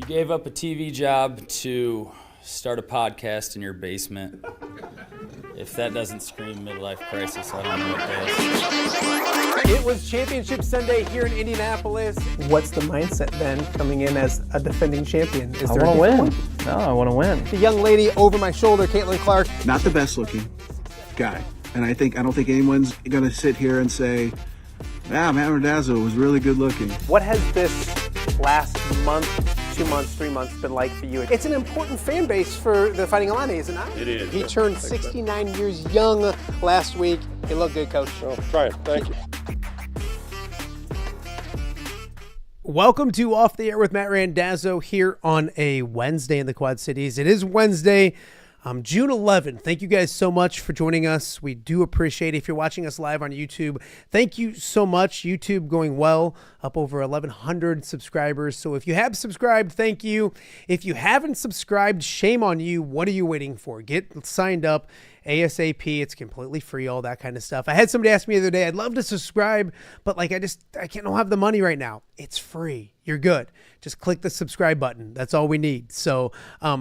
Gave up a TV job to start a podcast in your basement. If that doesn't scream midlife crisis, I don't know what does. It was Championship Sunday here in Indianapolis. What's the mindset then coming in as a defending champion? I want to win. No, I want to win. The young lady over my shoulder, Caitlin Clark. Not the best looking guy. And I don't think anyone's going to sit here and say, Matt Randazzo was really good looking. What has this last month, 2 months, 3 months been like for you? It's an important fan base for the Fighting Illini, is it not? It is. He turned 69 years young last week. He looked good, Coach. Oh, try it. Thank you. Welcome to Off the Air with Matt Randazzo here on a Wednesday in the Quad Cities. It is Wednesday, June 11th. Thank you guys so much for joining us. We do appreciate it. If you're watching us live on YouTube, thank you so much. YouTube going well, up over 1,100 subscribers. So if you have subscribed, thank you. If you haven't subscribed, shame on you. What are you waiting for? Get signed up ASAP. It's completely free, all that kind of stuff. I had somebody ask me the other day, I'd love to subscribe, but I don't have the money right now. It's free. You're good. Just click the subscribe button. That's all we need. So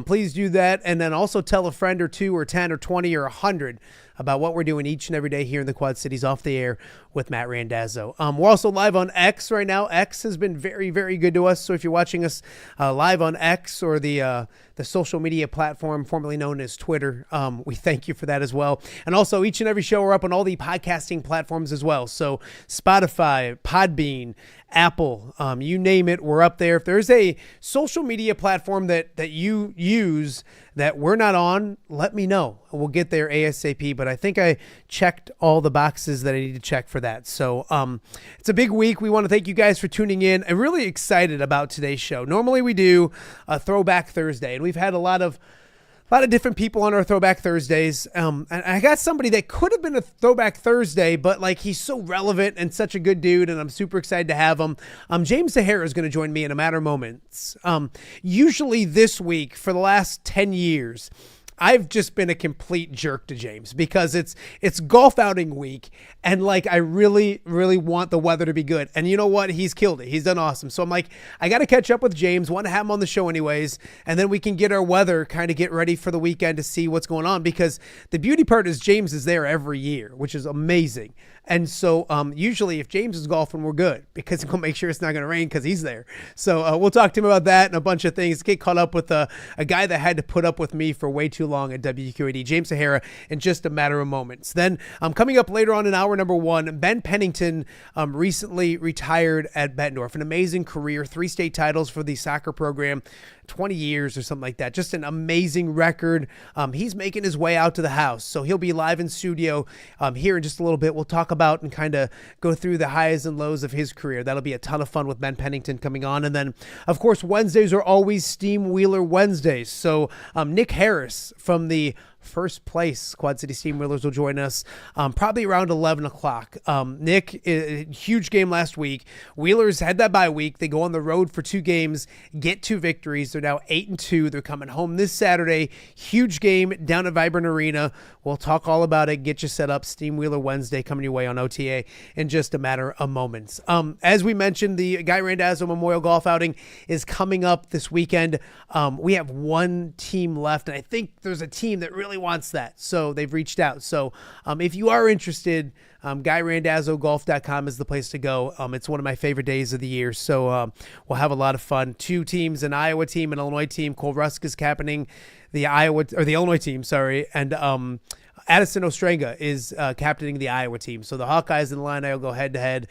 please do that. And then also tell a friend or two or 10 or 20 or 100 about what we're doing each and every day here in the Quad Cities Off the Air with Matt Randazzo. We're also live on X right now. X has been very, very good to us. So if you're watching us live on X or the social media platform formerly known as Twitter, we thank you for that as well. And also each and every show we're up on all the podcasting platforms as well. So Spotify, Podbean, Apple, you name it, we're up there. If there's a social media platform that you use that we're not on, let me know. We'll get there ASAP, but I think I checked all the boxes that I need to check for that. So it's a big week. We want to thank you guys for tuning in. I'm really excited about today's show. Normally we do a Throwback Thursday, and we've had a lot of different people on our Throwback Thursdays. And I got somebody that could have been a Throwback Thursday, but he's so relevant and such a good dude, and I'm super excited to have him. James Zahara is going to join me in a matter of moments. Usually this week, for the last 10 years, I've just been a complete jerk to James because it's golf outing week, and I really, really want the weather to be good. And you know what? He's killed it. He's done awesome. So I'm I got to catch up with James, want to have him on the show anyways, and then we can get our weather, kind of get ready for the weekend to see what's going on, because the beauty part is James is there every year, which is amazing. And so usually if James is golfing, we're good because we'll make sure it's not going to rain because he's there. So we'll talk to him about that and a bunch of things. Get caught up with a guy that had to put up with me for way too long at WQAD, James Zahara, in just a matter of moments. Then coming up later on in hour number one, Ben Pennington recently retired at Bettendorf. An amazing career, 3 state titles for the soccer program, 20 years or something like that. Just an amazing record. He's making his way out to the house, so he'll be live in studio here in just a little bit. We'll talk about and kind of go through the highs and lows of his career. That'll be a ton of fun with Ben Pennington coming on. And then, of course, Wednesdays are always Steamwheeler Wednesdays. So Nick Harris from the first place Quad City Steamwheelers will join us probably around 11 o'clock. Nick, a huge game last week. Wheelers had that bye week. They go on the road for 2 games, get 2 victories. They're now 8-2. They're coming home this Saturday. Huge game down at Vibrant Arena. We'll talk all about it, get you set up. Steamwheeler Wednesday coming your way on OTA in just a matter of moments. As we mentioned, the Guy Randazzo Memorial Golf Outing is coming up this weekend. We have 1 team left, and I think there's a team that really wants that, so they've reached out. So if you are interested, GuyRandazzoGolf.com is the place to go. It's one of my favorite days of the year, so we'll have a lot of fun. 2 teams, an Iowa team, an Illinois team. Cole Rusk is captaining the Illinois team, and Addison Ostrenga is captaining the Iowa team. So the Hawkeyes and the Illini will go head-to-head.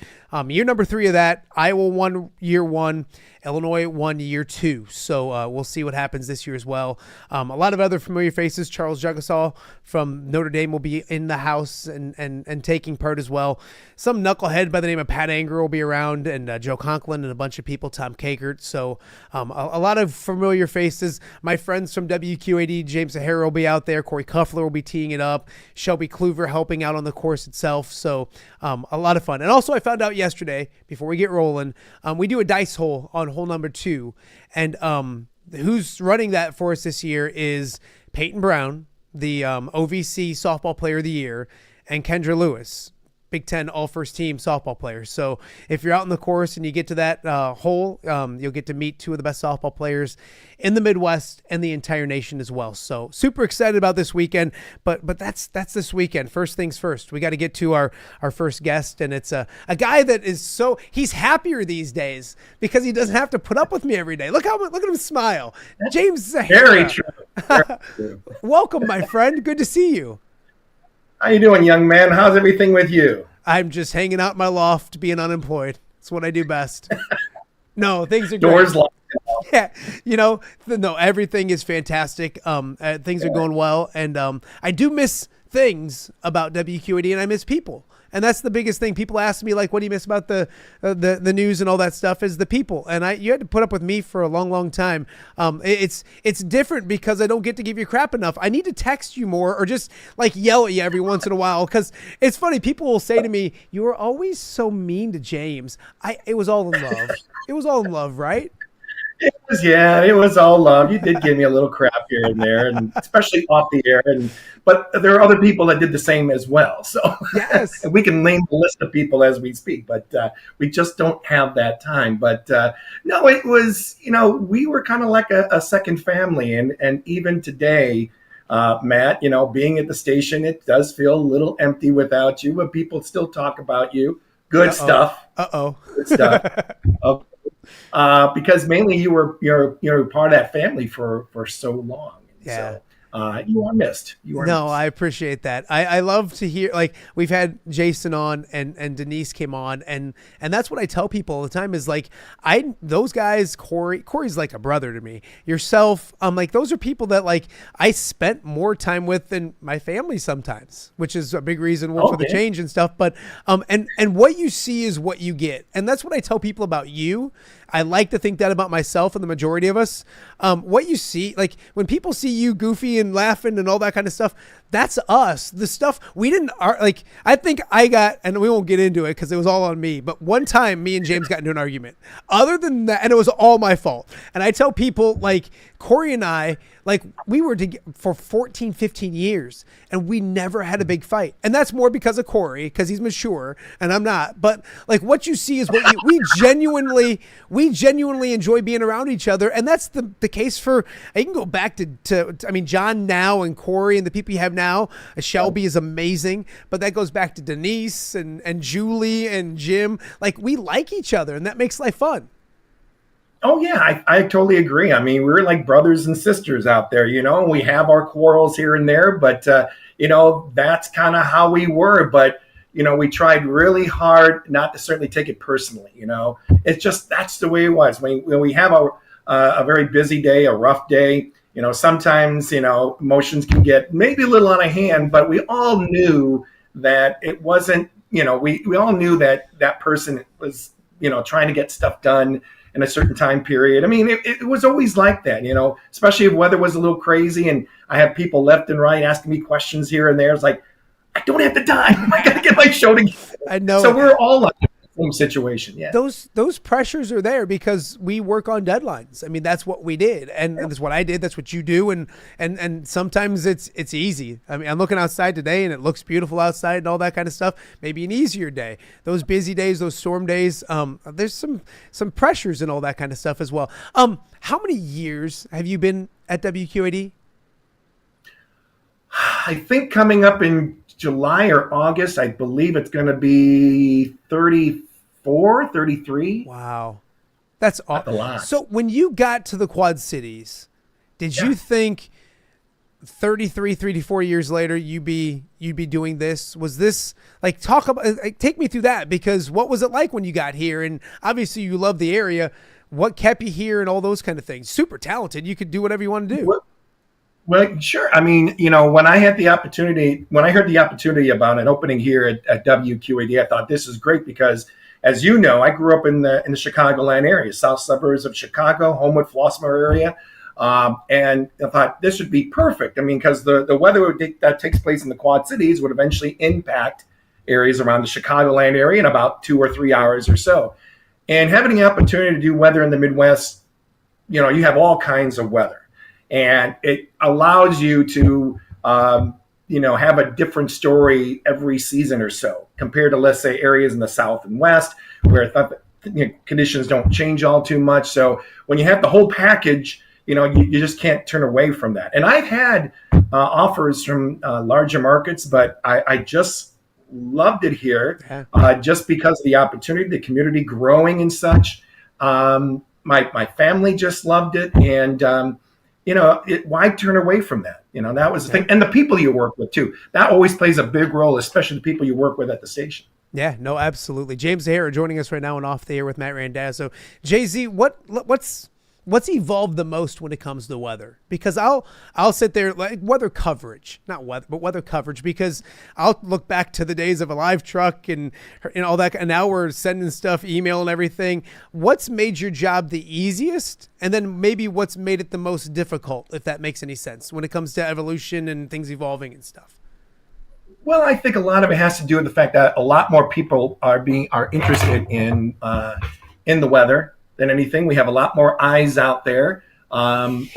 Year number 3 of that, Iowa won year 1, Illinois won year 2. So we'll see what happens this year as well. A lot of other familiar faces. Charles Jugasol from Notre Dame will be in the house and taking part as well. Some knucklehead by the name of Pat Anger will be around, and Joe Conklin and a bunch of people, Tom Kakert. So a lot of familiar faces. My friends from WQAD, James Zahara will be out there. Corey Cuffler will be teeing it up. Shelby Kluver helping out on the course itself. So a lot of fun. And also I found out yesterday, before we get rolling, we do a dice hole on hole number 2. And who's running that for us this year is Peyton Brown, the OVC softball player of the year, and Kendra Lewis. Big Ten all first team softball players. So if you're out in the course and you get to that hole, you'll get to meet two of the best softball players in the Midwest and the entire nation as well. So super excited about this weekend, but that's this weekend. First things first, we got to get to our first guest, and it's a guy that is he's happier these days because he doesn't have to put up with me every day. Look at him smile. James Zahara. Very true. Very true. Welcome, my friend. Good to see you. How you doing, young man? How's everything with you? I'm just hanging out in my loft, being unemployed. It's what I do best. No, things are Doors great. locked. Yeah, everything is fantastic. Things are going well, and I do miss things about WQAD, and I miss people. And that's the biggest thing. People ask me, like, what do you miss about the news and all that stuff, is the people. And you had to put up with me for a long, long time. It's different because I don't get to give you crap enough. I need to text you more or just like yell at you every once in a while, because it's funny. People will say to me, you were always so mean to James. It was all in love. It was all in love, right? It was all love. You did give me a little crap here and there, and especially off the air. But there are other people that did the same as well. So yes, and we can name the list of people as we speak, but we just don't have that time. But no, it was, we were kind of like a second family, and even today, Matt, being at the station, it does feel a little empty without you, but people still talk about you. Good stuff. Good stuff. Because mainly you're part of that family for so long. Yeah. So you are missed. No, I appreciate that. I love to hear, like, we've had Jason on and Denise came on, and that's what I tell people all the time is, like, those guys, Corey's like a brother to me. Yourself, like, those are people that, like, I spent more time with than my family sometimes, which is a big reason for the change and stuff. But and what you see is what you get, and that's what I tell people about you. I like to think that about myself and the majority of us. What you see, like, when people see you goofy and laughing and all that kind of stuff, that's us. The stuff we didn't, like, I think I got, and we won't get into it because it was all on me, but one time me and James got into an argument. Other than that, and it was all my fault. And I tell people, like, Corey and I, like, we were together for 14, 15 years, and we never had a big fight. And that's more because of Corey, because he's mature and I'm not. But, like, what you see is what we genuinely enjoy being around each other. And that's the case for, I can go back to I mean, John now and Corey and the people you have now. Shelby is amazing, but that goes back to Denise and Julie and Jim. Like, we like each other, and that makes life fun. Oh, yeah, I totally agree. I mean, we're like brothers and sisters out there, we have our quarrels here and there, but, that's kind of how we were. But, we tried really hard not to certainly take it personally, It's just, that's the way it was. When we have a very busy day, a rough day, sometimes, emotions can get maybe a little out of hand, but we all knew that it wasn't, we all knew that person was, trying to get stuff done in a certain time period. I mean, it was always like that, especially if weather was a little crazy and I have people left and right asking me questions here and there. It's like, I don't have the time. I got to get my show together. I know. So we're all like in the same situation. Yeah. Those pressures are there because we work on deadlines. I mean, that's what we did. And that's what I did. That's what you do. And sometimes it's easy. I mean, I'm looking outside today and it looks beautiful outside and all that kind of stuff. Maybe an easier day. Those busy days, those storm days, there's some pressures and all that kind of stuff as well. How many years have you been at WQAD? I think coming up in July or August, I believe it's going to be 34, 33. Wow. That's a lot. So when you got to the Quad Cities, did you think 33, 34 years later, you'd be doing this? Was this like, take me through that, because what was it like when you got here? And obviously you love the area. What kept you here and all those kind of things? Super talented. You could do whatever you want to do. Well, sure. I mean, when I heard the opportunity about an opening here at WQAD, I thought this is great because, as you know, I grew up in the Chicagoland area, south suburbs of Chicago, Homewood, Flossmoor area. And I thought this would be perfect. I mean, because the weather that takes place in the Quad Cities would eventually impact areas around the Chicagoland area in about 2 or 3 hours or so. And having the opportunity to do weather in the Midwest, you have all kinds of weather. And it allows you to have a different story every season or so compared to, let's say, areas in the South and West where conditions don't change all too much. So when you have the whole package, you just can't turn away from that. And I've had offers from larger markets, but I just loved it here just because of the opportunity, the community growing and such. My family just loved it. And, why turn away from that? That was the thing. And the people you work with, too. That always plays a big role, especially the people you work with at the station. Yeah, no, absolutely. James Zahara joining us right now on Off the Air with Matt Randazzo. JZ, what's evolved the most when it comes to weather? Because I'll sit there, like weather coverage, not weather, but weather coverage, because I'll look back to the days of a live truck and all that. And now we're sending stuff, email and everything. What's made your job the easiest? And then maybe what's made it the most difficult, if that makes any sense, when it comes to evolution and things evolving and stuff? Well, I think a lot of it has to do with the fact that a lot more people are interested in the weather than anything. We have a lot more eyes out there.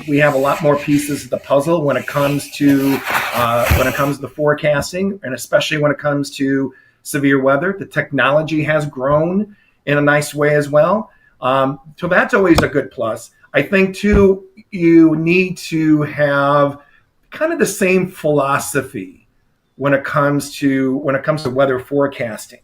We have a lot more pieces of the puzzle when it comes to the forecasting, and especially when it comes to severe weather. The technology has grown in a nice way as well. So that's always a good plus. I think too, you need to have kind of the same philosophy when it comes to weather forecasting.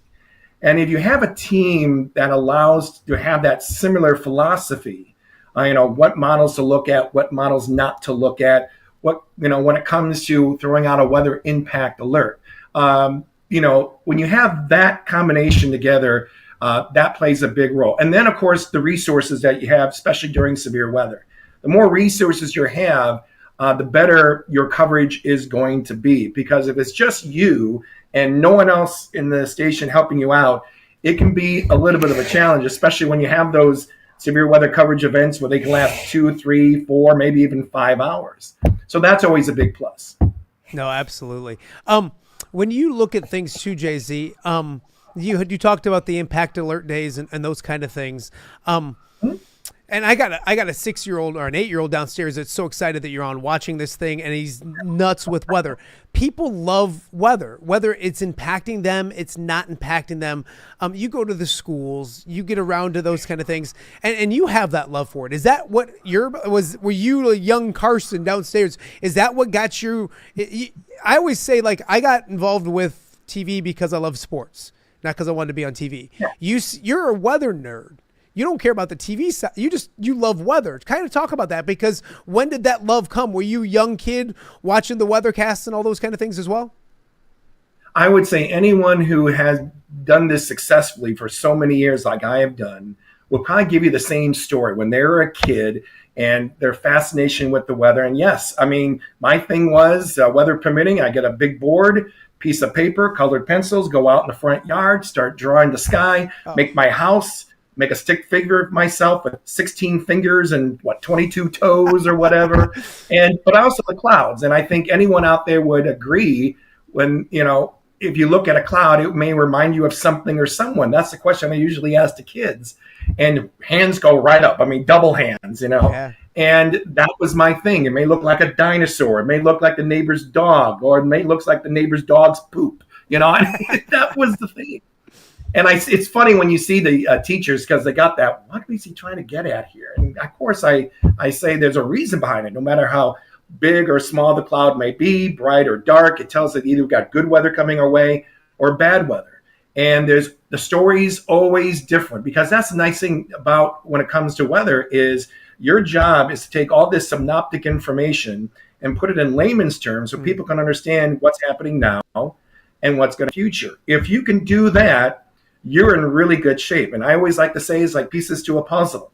And if you have a team that allows to have that similar philosophy, what models to look at, what models not to look at, when it comes to throwing out a weather impact alert, when you have that combination together, that plays a big role. And then, of course, the resources that you have, especially during severe weather. The more resources you have, the better your coverage is going to be. Because if it's just you and no one else in the station helping you out, it can be a little bit of a challenge, especially when you have those severe weather coverage events where they can last 2, 3, 4, maybe even 5 hours. So that's always a big plus. No, absolutely. When you look at things too, JZ, you talked about the impact alert days and those kind of things. And I got a 6-year-old or an 8-year-old downstairs that's so excited that you're on watching this thing, and he's nuts with weather. People love weather, whether it's impacting them, it's not impacting them. You go to the schools, you get around to those kind of things, and you have that love for it. Is that what were you a young Carson downstairs? Is that what got you? I always say, like, I got involved with TV because I love sports, not because I wanted to be on TV. Yeah. You're a weather nerd. You don't care about the TV side. You love weather. Kind of talk about that, because when did that love come? Were you a young kid watching the weathercasts and all those kind of things as well? I would say anyone who has done this successfully for so many years, like I have done, will probably give you the same story when they were a kid and their fascination with the weather. And yes, I mean, my thing was weather permitting, I get a big board, piece of paper, colored pencils, go out in the front yard, start drawing the sky, make my house, make a stick figure of myself with 16 fingers and 22 toes or whatever. But also the clouds. And I think anyone out there would agree when, if you look at a cloud, it may remind you of something or someone. That's the question I usually ask the kids. And hands go right up. I mean, double hands, Yeah. And that was my thing. It may look like a dinosaur. It may look like the neighbor's dog, or it may look like the neighbor's dog's poop. That was the thing. And it's funny when you see the teachers, because they got that, what is he trying to get at here? And of course, I say there's a reason behind it. No matter how big or small the cloud may be, bright or dark, it tells that either we've got good weather coming our way or bad weather. And the story's always different, because that's the nice thing about when it comes to weather is your job is to take all this synoptic information and put it in layman's terms so people can understand what's happening now and what's going to future. If you can do that, you're in really good shape. And I always like to say it's like pieces to a puzzle.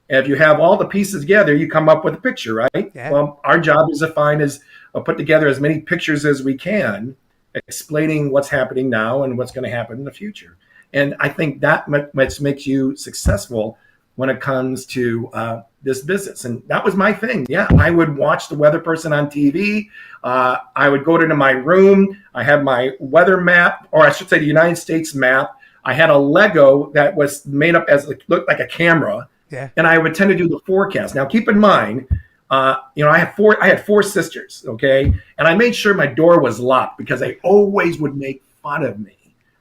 And if you have all the pieces together, you come up with a picture, right? Yeah. Well, our job is to put together as many pictures as we can, explaining what's happening now and what's going to happen in the future. And I think that makes you successful when it comes to this business. And that was my thing. Yeah, I would watch the weather person on TV. I would go into my room. I had my weather map, or I should say the United States map. I had a Lego that was made up looked like a camera, and I would tend to do the forecast. Now, keep in mind, I had four sisters, okay? And I made sure my door was locked because they always would make fun of me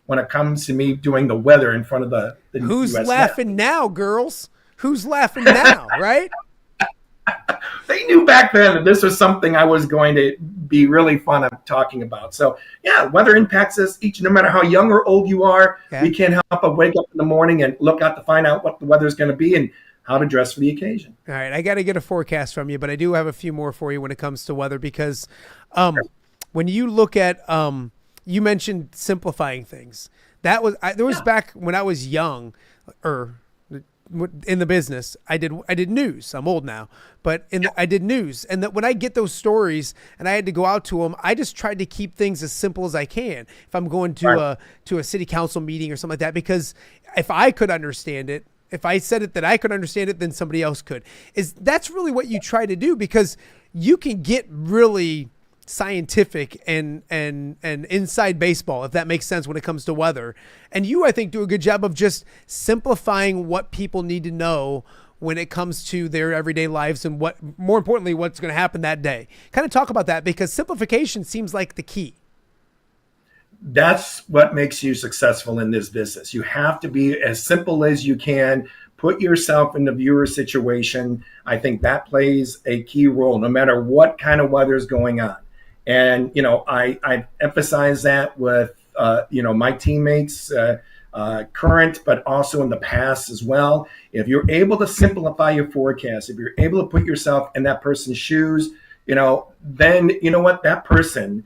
when it comes to me doing the weather in front of the Who's US laughing now, girls? Who's laughing now, right? They knew back then that this was something I was going to be really fun of talking about. So, yeah, weather impacts us each, no matter how young or old you are. Okay. We can't help but wake up in the morning and look out to find out what the weather is going to be and how to dress for the occasion. All right, I got to get a forecast from you, but I do have a few more for you when it comes to weather because when you look at you mentioned simplifying things. There was back when I was young or in the business, I did news. I'm old now, but I did news. And that when I get those stories and I had to go out to them, I just tried to keep things as simple as I can. If I'm going to a city council meeting or something like that, because if I could understand it, if I said it that I could understand it, then somebody else could. That's really what you try to do, because you can get really scientific and inside baseball, if that makes sense, when it comes to weather. And you, I think, do a good job of just simplifying what people need to know when it comes to their everyday lives and more importantly, what's going to happen that day. Kind of talk about that, because simplification seems like the key. That's what makes you successful in this business. You have to be as simple as you can. Put yourself in the viewer situation. I think that plays a key role, no matter what kind of weather is going on. And, I emphasize that with, my teammates, current, but also in the past as well. If you're able to simplify your forecast, if you're able to put yourself in that person's shoes, then that person,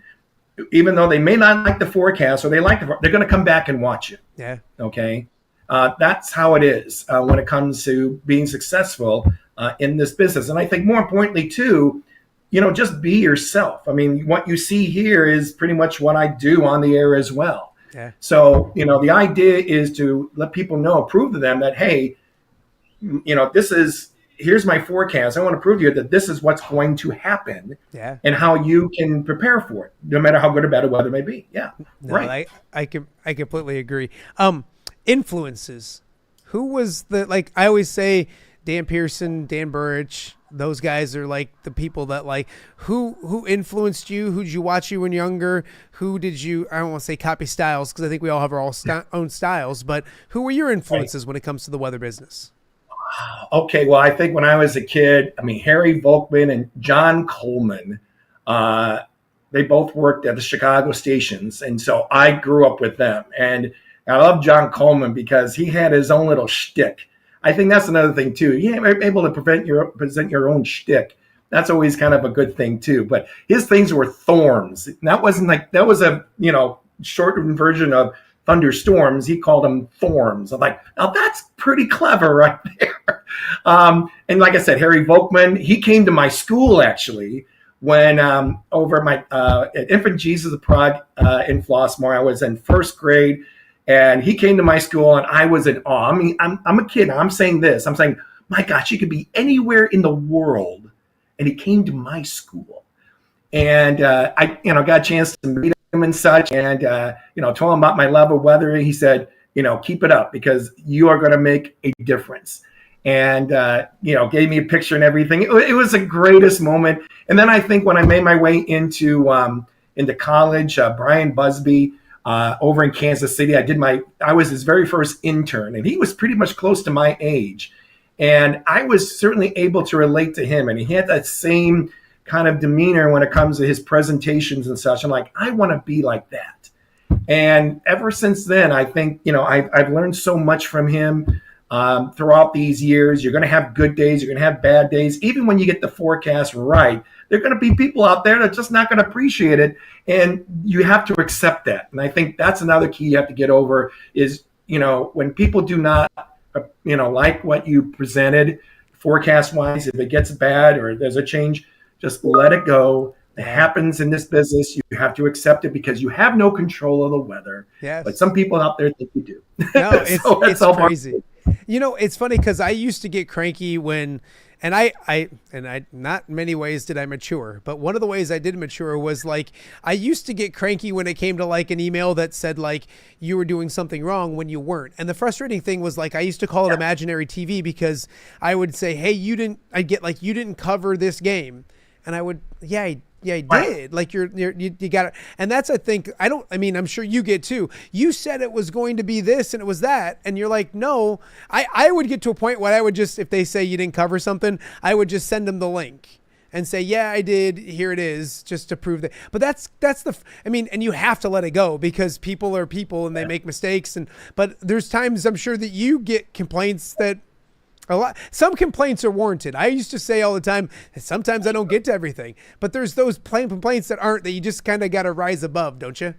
even though they may not like the forecast or they're going to come back and watch it. Yeah. Okay. That's how it is when it comes to being successful in this business. And I think more importantly too, just be yourself. I mean, what you see here is pretty much what I do on the air as well. Yeah. So, the idea is to let people know, prove to them that, hey, here's my forecast. I want to prove to you that this is what's going to happen, and how you can prepare for it, no matter how good or bad the weather may be. Yeah. No, right. I completely agree. Influences. Who was I always say Dan Pearson, Dan Burrich, those guys are like the people that who influenced you? Who did you watch you when younger? Who did you, I don't want to say copy styles, because I think we all have our own styles, but who were your influences when it comes to the weather business? Okay, well, I think when I was a kid, Harry Volkman and John Coleman, they both worked at the Chicago stations, and so I grew up with them. And I love John Coleman because he had his own little shtick. I think that's another thing too. You're able to present your own shtick. That's always kind of a good thing too. But his things were thorns. That was a shortened version of thunderstorms. He called them thorns. I'm like, now that's pretty clever right there. And like I said, Harry Volkman, he came to my school actually when over my at Infant Jesus of Prague in Flossmoor. I was in first grade. And he came to my school, and I was in awe. I'm a kid. I'm saying, my gosh, he could be anywhere in the world, and he came to my school. And I got a chance to meet him and such, and told him about my love of weather. He said, keep it up, because you are going to make a difference. And gave me a picture and everything. It was the greatest moment. And then I think when I made my way into college, Brian Busby. Over in Kansas City, I was his very first intern, and he was pretty much close to my age. And I was certainly able to relate to him, and he had that same kind of demeanor when it comes to his presentations and such. I'm like, I want to be like that. And ever since then, I think, I've learned so much from him throughout these years. You're going to have good days. You're going to have bad days. Even when you get the forecast right, there are going to be people out there that are just not going to appreciate it. And you have to accept that. And I think that's another key you have to get over is, when people do not, like what you presented forecast wise, if it gets bad or there's a change, just let it go. It happens in this business. You have to accept it because you have no control of the weather. Yes. But some people out there think you do. No, it's crazy. It's funny because I used to get cranky when, and I not in many ways did I mature, but one of the ways I did mature was like, I used to get cranky when it came to like an email that said like you were doing something wrong when you weren't. And the frustrating thing was like, I used to call it imaginary TV because I would say, hey, I'd get like, you didn't cover this game. And I would, I did. Like you got it. And that's, I think, I'm sure you get too. You said it was going to be this and it was that. And you're like, no, I would get to a point where I would just, if they say you didn't cover something, I would just send them the link and say, yeah, I did. Here it is, just to prove that. But that's and you have to let it go because people are people and they make mistakes. But there's times I'm sure that you get complaints that, some complaints are warranted. I used to say all the time, sometimes I don't get to everything, but there's those plain complaints that aren't, that you just kind of got to rise above, don't you?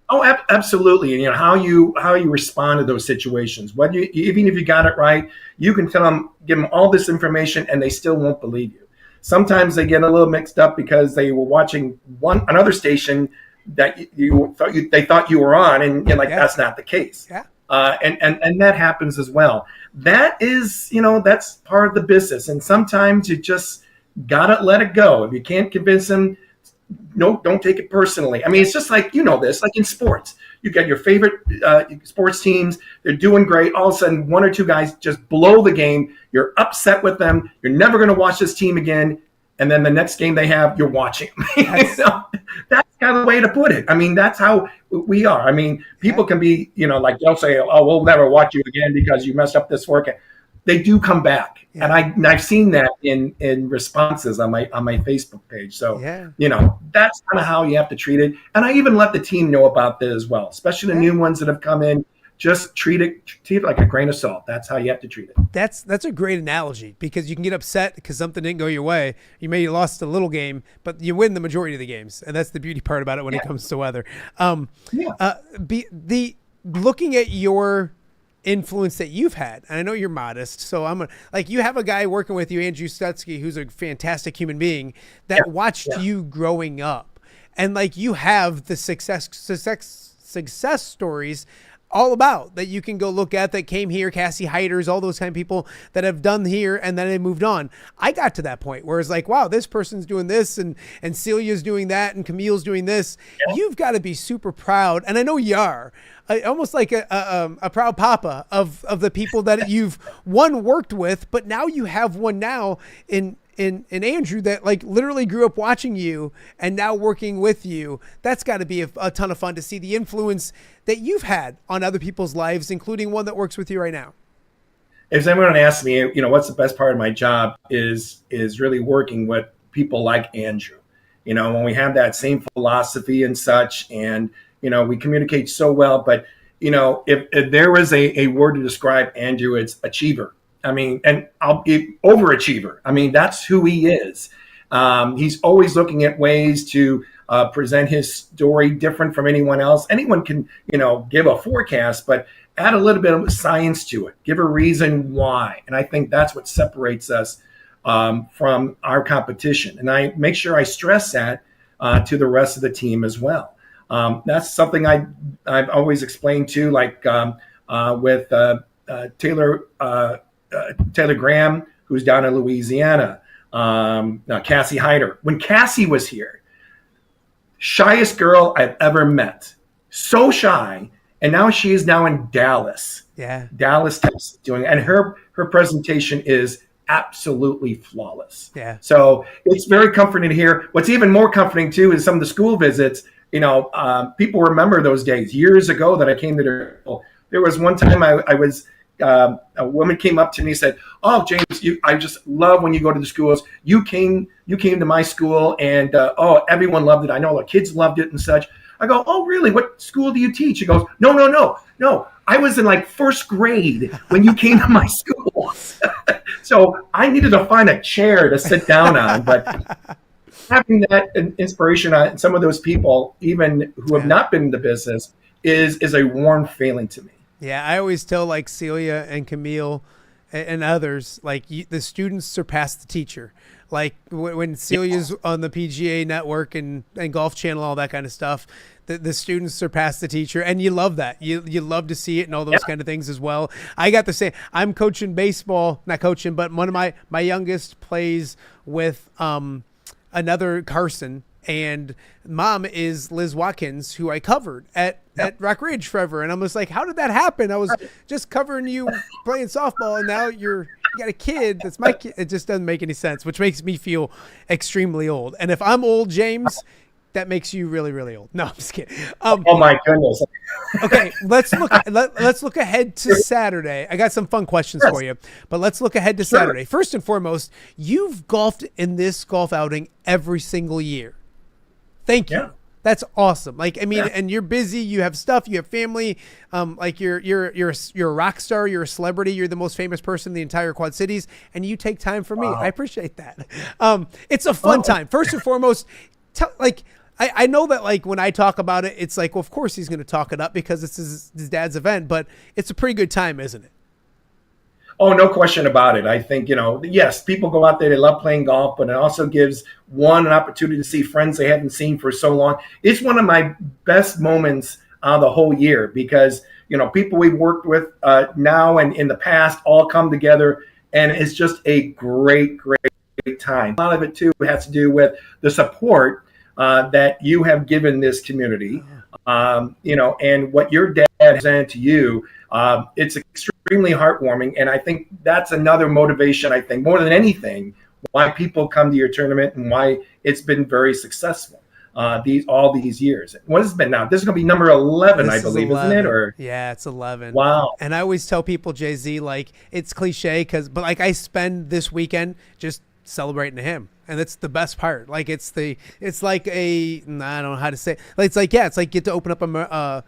Oh, absolutely. And how you respond to those situations. Even if you got it right, you can give them all this information, and they still won't believe you. Sometimes they get a little mixed up because they were watching another station that they thought you were on, and you're like, that's not the case. Yeah. And that happens as well. That is, that's part of the business. And sometimes you just gotta let it go. If you can't convince them, no, don't take it personally. I mean, it's just like, this, like in sports, you got your favorite sports teams. They're doing great. All of a sudden, one or two guys just blow the game. You're upset with them. You're never going to watch this team again. And then the next game they have, you're watching them. That's kind of the way to put it. I mean, that's how we are. I mean, people can be, like they'll say, oh, we'll never watch you again because you messed up this work. They do come back. Yeah. And I've seen that in responses on my Facebook page. So, that's kind of how you have to treat it. And I even let the team know about that as well, especially the new ones that have come in. Just treat it like a grain of salt. That's how you have to treat it. That's a great analogy because you can get upset because something didn't go your way. You may have lost a little game, but you win the majority of the games, and that's the beauty part about it when it comes to weather. Looking at your influence that you've had, and I know you're modest, so you have a guy working with you, Andrew Stutsky, who's a fantastic human being that watched you growing up, and like you have the success stories all about that you can go look at that came here, Cassie Heiders, all those kind of people that have done here and then they moved on. I got to that point where it's like, wow, this person's doing this and Celia's doing that and Camille's doing this. Yeah. You've got to be super proud. And I know you are almost like a proud papa of the people that you've worked with, but now you have one now in Andrew that like literally grew up watching you and now working with you. That's got to be a ton of fun to see the influence that you've had on other people's lives, including one that works with you right now. If anyone asks me, what's the best part of my job is really working with people like Andrew. When we have that same philosophy and such, and, we communicate so well, but, if there was a word to describe Andrew, it's achiever. I mean, and I'll be overachiever. I mean, that's who he is. He's always looking at ways to present his story different from anyone else. Anyone can, give a forecast, but add a little bit of science to it. Give a reason why. And I think that's what separates us from our competition. And I make sure I stress that to the rest of the team as well. That's something I've always explained to, like with Taylor Graham, who's down in Louisiana, Cassie Hyder. When Cassie was here, shyest girl I've ever met, so shy, and now she is now in Dallas. Yeah, Dallas, Texas, doing it, and her presentation is absolutely flawless. Yeah, so it's very comforting to hear. What's even more comforting too is some of the school visits. People remember those days years ago that I came to there was one time I was. A woman came up to me and said, "Oh, James, I just love when you go to the schools. You came to my school, and everyone loved it. I know the kids loved it and such." I go, "Oh, really? What school do you teach?" She goes, No. I was in like first grade when you came to my school." So I needed to find a chair to sit down on, but having that inspiration on some of those people, even who have not been in the business, is a warm feeling to me. Yeah, I always tell like Celia and Camille and others, like the students surpass the teacher. like when Celia's on the PGA network and Golf Channel, all that kind of stuff, the students surpass the teacher, and you love that. You love to see it and all those kind of things as well. I got the same. I'm coaching baseball, not coaching, but one of my youngest plays with another Carson, and mom is Liz Watkins, who I covered at Rock Ridge forever. And I'm just like, how did that happen? I was just covering you playing softball, and now you got a kid that's my kid. It just doesn't make any sense, which makes me feel extremely old. And if I'm old, James, that makes you really, really old. No, I'm just kidding. Oh my goodness. Okay, let's look ahead to Saturday. I got some fun questions for you, but let's look ahead to Saturday. First and foremost, you've golfed in this golf outing every single year. Thank you. Yeah. That's awesome. Like, I mean, and you're busy, you have stuff, you have family, like you're a rock star, you're a celebrity, you're the most famous person in the entire Quad Cities, and you take time for me. I appreciate that. It's a fun time. First and foremost, I know that, like, when I talk about it, it's like, well, of course he's going to talk it up because it's his dad's event, but it's a pretty good time, isn't it? Oh, no question about it. I think, yes, people go out there, they love playing golf, but it also gives one an opportunity to see friends they haven't seen for so long. It's one of my best moments the whole year because, people we've worked with now and in the past all come together, and it's just a great, great time. A lot of it, too, has to do with the support that you have given this community, and what your dad has done to you. It's extremely heartwarming, and I think that's another motivation, I think, more than anything, why people come to your tournament and why it's been very successful all these years. What has it been now? This is going to be number 11, I believe, 11. Isn't it? Or yeah, it's 11. Wow. And I always tell people, Jay-Z, like, it's cliche, but like I spend this weekend just celebrating him. And that's the best part. Like it's like I don't know how to say it. It's like get to open up a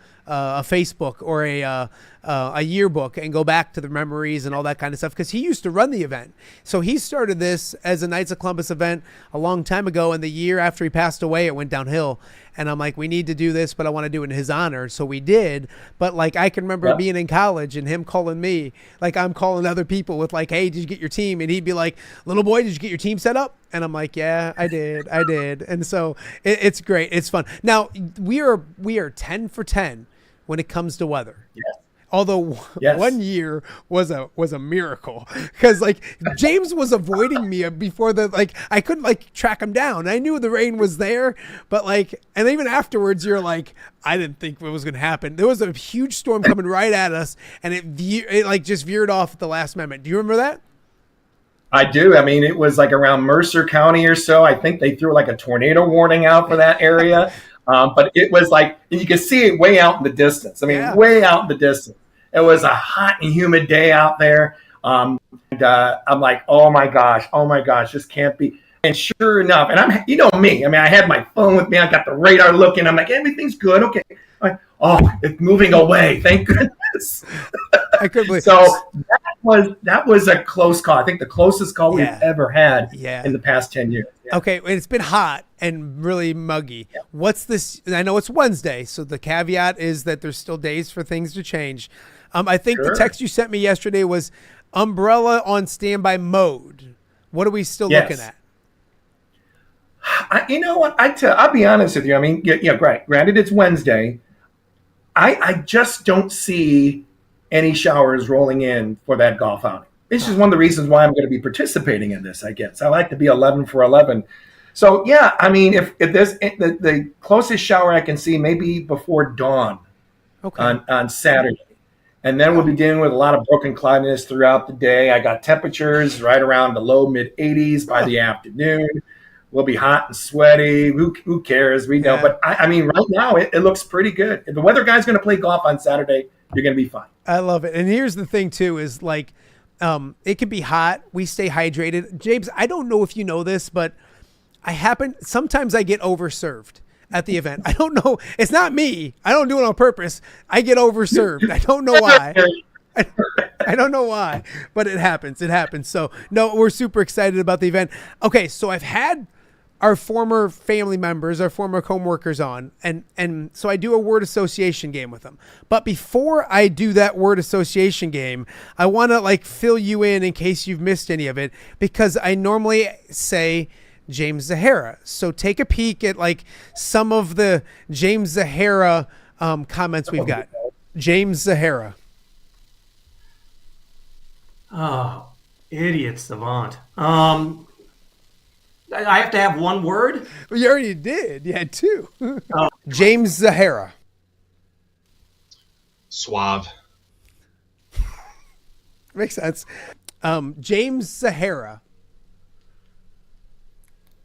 Facebook or a yearbook and go back to the memories and all that kind of stuff. Because he used to run the event, so he started this as a Knights of Columbus event a long time ago. And the year after he passed away, it went downhill. And I'm like, we need to do this, but I want to do it in his honor. So we did. But like, I can remember being in college and him calling me, like I'm calling other people with like, hey, did you get your team? And he'd be like, little boy, did you get your team set up? And I'm like, yeah, I did. And so it's great. It's fun. Now we are 10 for 10 when it comes to weather. Yes. Although one year was a miracle because like James was avoiding me before I couldn't like track him down. I knew the rain was there, but like, and even afterwards you're like, I didn't think it was going to happen. There was a huge storm coming right at us and it like just veered off at the last moment. Do you remember that? I do. I mean, it was like around Mercer County or so. I think they threw like a tornado warning out for that area. But it was like, you could see it way out in the distance. I mean, way out in the distance. It was a hot and humid day out there. And I'm like, oh my gosh, this can't be. And sure enough, and I'm, me, I mean, I had my phone with me. I got the radar looking. I'm like, everything's good. Okay. It's moving away. Thank goodness. I couldn't believe. So that was a close call. I think the closest call we've ever had in the past 10 years. Yeah. Okay, it's been hot and really muggy. Yeah. What's this? I know it's Wednesday, so the caveat is that there's still days for things to change. I think the text you sent me yesterday was umbrella on standby mode. What are we still looking at? You know what? I'll be honest with you. I mean, granted, it's Wednesday. I just don't see any showers rolling in for that golf outing. This is one of the reasons why I'm going to be participating in this, I guess. I like to be 11 for 11. So, yeah, I mean, if there's the closest shower I can see maybe before dawn on Saturday. And then we'll be dealing with a lot of broken cloudiness throughout the day. I got temperatures right around the low mid 80s by the afternoon. We'll be hot and sweaty. Who cares? We know. But, I mean, right now it looks pretty good. If the weather guy's going to play golf on Saturday, you're going to be fine. I love it. And here's the thing, too, is like it can be hot. We stay hydrated. James, I don't know if you know this, but sometimes I get overserved at the event. I don't know. It's not me. I don't do it on purpose. I get overserved. I don't know why. I don't know why, but it happens. So, no, we're super excited about the event. Okay, so I've had our former family members, our former coworkers on, and so I do a word association game with them. But before I do that word association game, I want to like fill you in case you've missed any of it, because I normally say James Zahara. So take a peek at like some of the James Zahara comments we've got. James Zahara. Oh, idiot savant. I have to have one word? Well, you already did. You had two. James Zahara. Suave. Makes sense. James Zahara.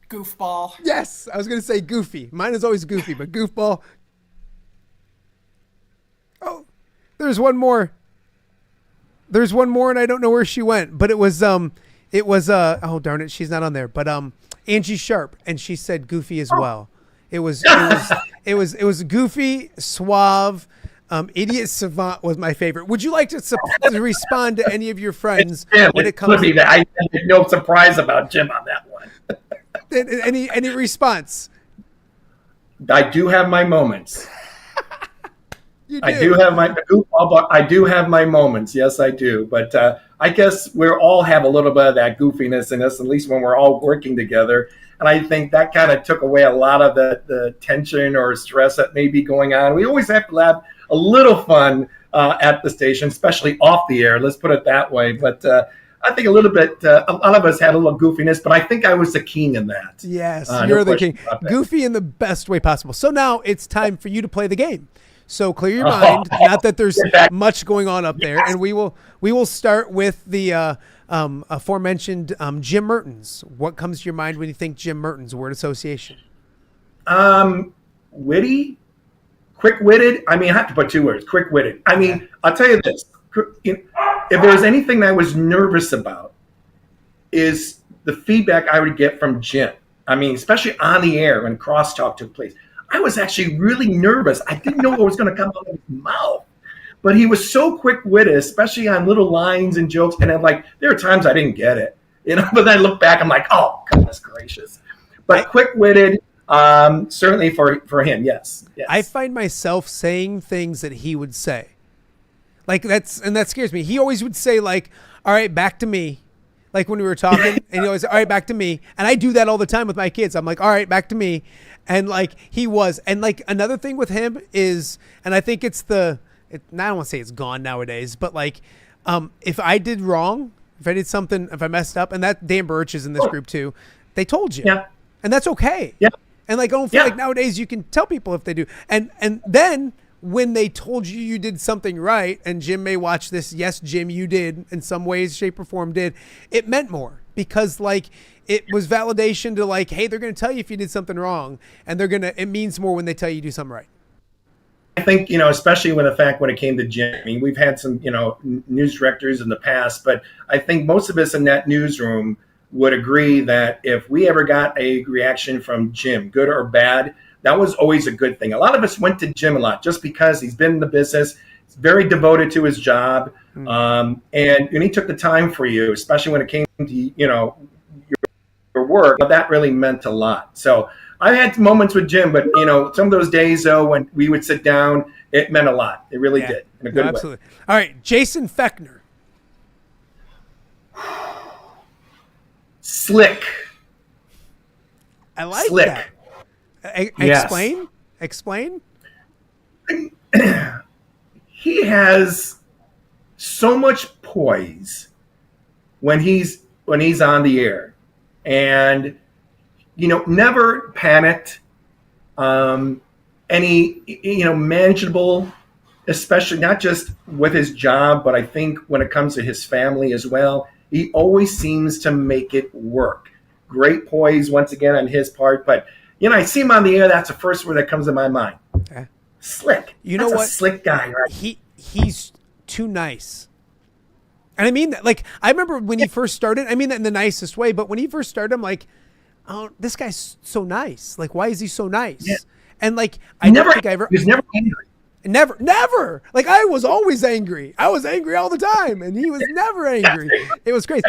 Goofball. Yes, I was going to say goofy. Mine is always goofy, but goofball. Oh, there's one more. There's one more, and I don't know where she went, but it was oh darn it, she's not on there. But Angie Sharp, and she said goofy as well. It was goofy, suave. Idiot savant was my favorite. Would you like to respond to any of your friends when it comes to that? I had no surprise about Jim on that one. any response? I do have my moments. You do. I do have my goofball, but I do have my moments. Yes, I do. But I guess we all have a little bit of that goofiness in us, at least when we're all working together. And I think that kind of took away a lot of the tension or stress that may be going on. We always have to have a little fun at the station, especially off the air. Let's put it that way. But I think a little bit, a lot of us had a little goofiness, but I think I was the king in that. Yes, you're the king. Goofy in the best way possible. So now it's time for you to play the game. So clear your mind. Not that there's much going on up there, and we will start with the aforementioned Jim Mertens. What comes to your mind when you think Jim Mertens? Word association. Witty, quick-witted. I mean, I have to put two words. Quick-witted. I mean, I'll tell you this: if there's anything that I was nervous about, is the feedback I would get from Jim. I mean, especially on the air when crosstalk took place. I was actually really nervous. I didn't know what was going to come out of his mouth. But he was so quick-witted, especially on little lines and jokes. And there are times I didn't get it. But then I look back, I'm like, oh, goodness gracious. But quick-witted, certainly for him, yes. I find myself saying things that he would say. That scares me. He always would say, like, all right, back to me. Like when we were talking, and he always said, all right, back to me. And I do that all the time with my kids. I'm like, all right, back to me. And he was. And another thing with him is, and I think I don't want to say it's gone nowadays, but if I did wrong, if I did something, if I messed up, and that Dan Birch is in this group too, they told you. Yeah. And that's okay. Yeah. And I don't feel like nowadays you can tell people if they do. And then when they told you did something right, and Jim may watch this, yes, Jim, you did in some ways, shape or form did, it meant more because it was validation to hey, they're going to tell you if you did something wrong, and it means more when they tell you do something right. I think, especially when it came to Jim, I mean, we've had some, news directors in the past, but I think most of us in that newsroom would agree that if we ever got a reaction from Jim, good or bad, that was always a good thing. A lot of us went to Jim a lot just because he's been in the business. He's very devoted to his job. And he took the time for you, especially when it came to, your work. That really meant a lot. So I had moments with Jim, but, some of those days, though, when we would sit down, it meant a lot. It really did in a good way. Absolutely. All right, Jason Fechner. Slick. I like Slick. that. Explain. He has so much poise when he's on the air, and never panicked. Manageable, especially not just with his job, but I think when it comes to his family as well. He always seems to make it work. Great poise once again on his part, but. I see him on the air. That's the first word that comes to my mind. Okay. Slick. You know what? A slick guy, right? He's too nice. And I mean that. I remember when he first started. I mean that in the nicest way. But when he first started, I'm like, oh, this guy's so nice. Why is he so nice? Yeah. And I never think I ever. He was never angry. Never. I was always angry. I was angry all the time, and he was never angry. It was crazy.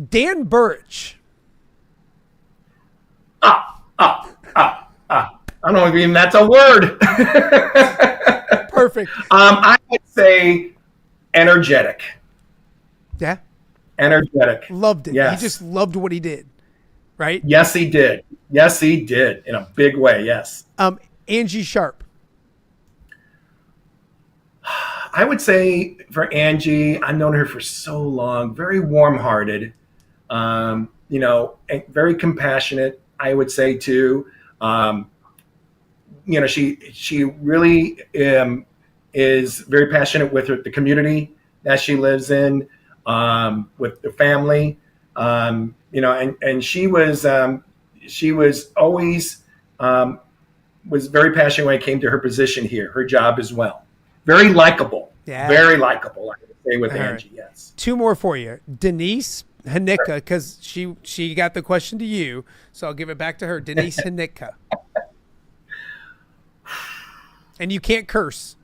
Dan Birch. I don't know if even that's a word. Perfect. I would say energetic. Yeah. Energetic. Loved it. Yes. He just loved what he did. Right? Yes, he did. Yes, he did. In a big way, yes. Angie Sharp. I would say for Angie, I've known her for so long, very warm-hearted, and very compassionate, I would say too. She really is very passionate with the community that she lives in, with the family. And she was always was very passionate when it came to her position here, her job as well. Very likable. Yeah. Very likable, I would say, with All Angie, right. yes. Two more for you. Denise Hanika, because she got the question to you, so I'll give it back to her. Denise Hanika. And you can't curse.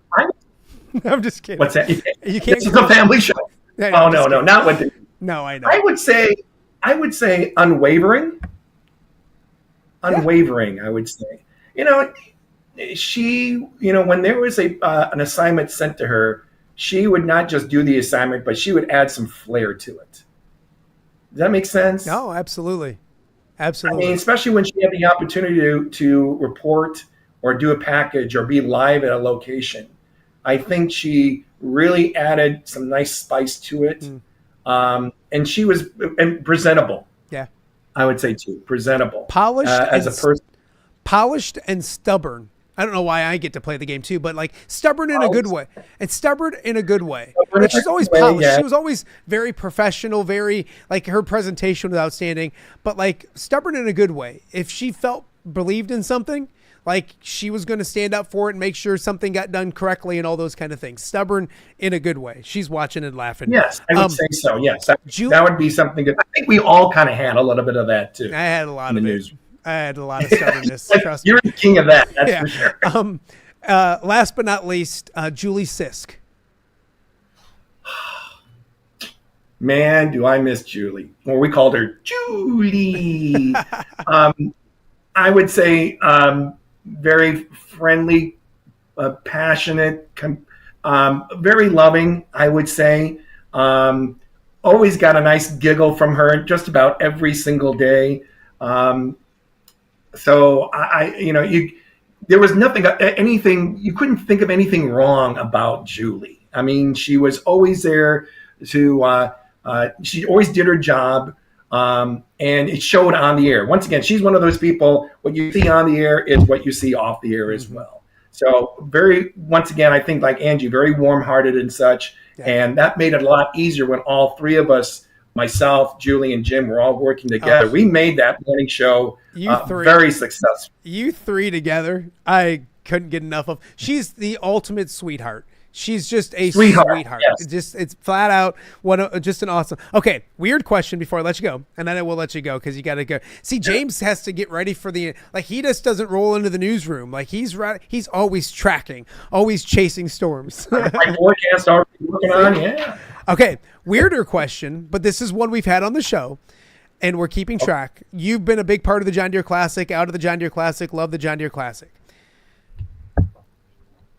I'm just kidding. What's that? You can't This is a family show. Yeah, Oh, I'm just no, kidding. not with Denise. No, I know. I would say unwavering. Unwavering, I would say. She, when there was an assignment sent to her, she would not just do the assignment, but she would add some flair to it. Does that make sense? No, absolutely. I Absolutely. mean, especially when she had the opportunity to report or do a package or be live at a location. I think she really added some nice spice to it. And she was presentable. Yeah. I would say too, presentable. Polished as a person. Polished and stubborn. I don't know why I get to play the game too, but like stubborn in a good way. And stubborn in a good way. Like she's always polished. Yeah. She was always very professional, very like her presentation was outstanding, but like stubborn in a good way. If she believed in something, like she was going to stand up for it and make sure something got done correctly and all those kind of things. Stubborn in a good way. She's watching and laughing. Yes, I would say so. Yes, that would be something that I think we all kind of had a little bit of that too. I had a lot in of the it. news. I had a lot of stubbornness. Trust me. You're the king of that. That's for sure. Last but not least, Julie Sisk. Man, do I miss Julie. Or we called her Julie. I would say very friendly, passionate, very loving, I would say. Always got a nice giggle from her just about every single day. So there was anything, you couldn't think of anything wrong about Julie. I mean, she was always there to, she always did her job, and it showed on the air. Once again, she's one of those people, what you see on the air is what you see off the air as well. So once again, I think like Angie, very warm-hearted and such, and that made it a lot easier when all three of us, myself, Julie, and Jim were all working together. We made that morning show very successful. You three together, I couldn't get enough of. She's the ultimate sweetheart. She's just a sweetheart. Yes. It's flat out just an awesome. Okay, weird question before I let you go, and then I will let you go because you got to go. See, James has to get ready for he just doesn't roll into the newsroom. Like he's always tracking, always chasing storms. My forecast already working on, yeah. Okay, weirder question, but this is one we've had on the show, and we're keeping track. You've been a big part of the John Deere Classic, out of the John Deere Classic, love the John Deere Classic.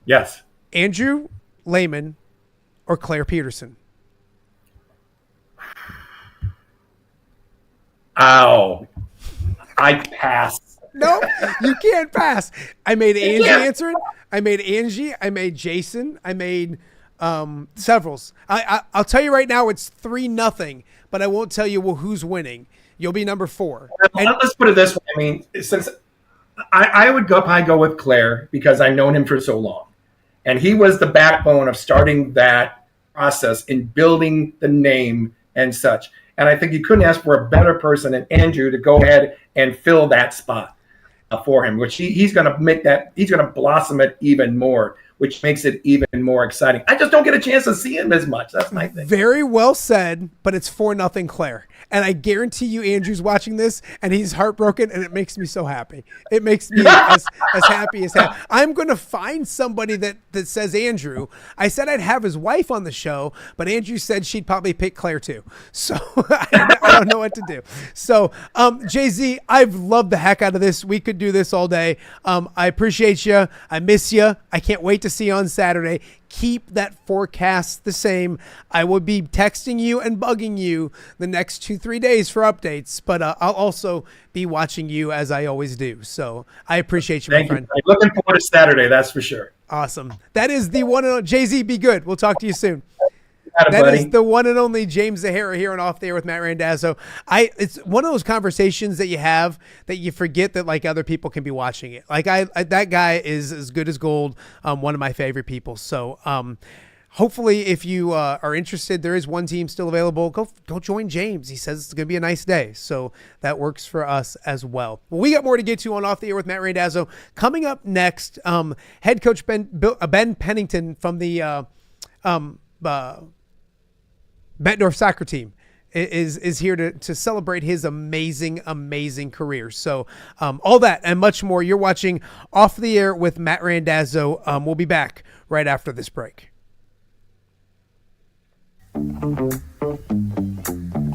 Yes. Andrew Lehman or Claire Peterson? Ow. I pass. No, you can't pass. I made Angie answer it. I made Angie. I made Jason. I made severals. I'll tell you right now, it's 3-0, but I won't tell you who's winning. You'll be number 4. Let's put it this way. I mean, since I would probably go with Claire because I've known him for so long. And he was the backbone of starting that process in building the name and such. And I think you couldn't ask for a better person than Andrew to go ahead and fill that spot for him, which he's going to make that, he's going to blossom it even more which makes it even more exciting. I just don't get a chance to see him as much. That's my thing. Very well said, but it's 4-0 Claire. And I guarantee you Andrew's watching this and he's heartbroken, and it makes me so happy. It makes me as happy as happy. I'm going to find somebody that says Andrew. I said I'd have his wife on the show, but Andrew said she'd probably pick Claire too. So I don't know what to do. So Jay-Z, I've loved the heck out of this. We could do this all day. I appreciate you. I miss you. I can't wait to see you on Saturday. Keep that forecast the same. I will be texting you and bugging you the next 2-3 days for updates, but I'll also be watching you as I always do. So I appreciate you, my friend. I'm looking forward to Saturday, that's for sure. Awesome. That is the one and only Jay-Z. Be good. We'll talk to you soon. That is the one and only James Zahara here on Off the Air with Matt Randazzo. It's one of those conversations that you have that you forget that like other people can be watching it. Like that guy is as good as gold. One of my favorite people. So hopefully if you are interested, there is one team still available. Go join James. He says it's going to be a nice day. So that works for us as well. Well, we got more to get to on Off the Air with Matt Randazzo. Coming up next, head coach Ben Pennington from the Bettendorf soccer team is here to celebrate his amazing career. So all that and much more. You're watching Off the Air with Matt Randazzo. We'll be back right after this break.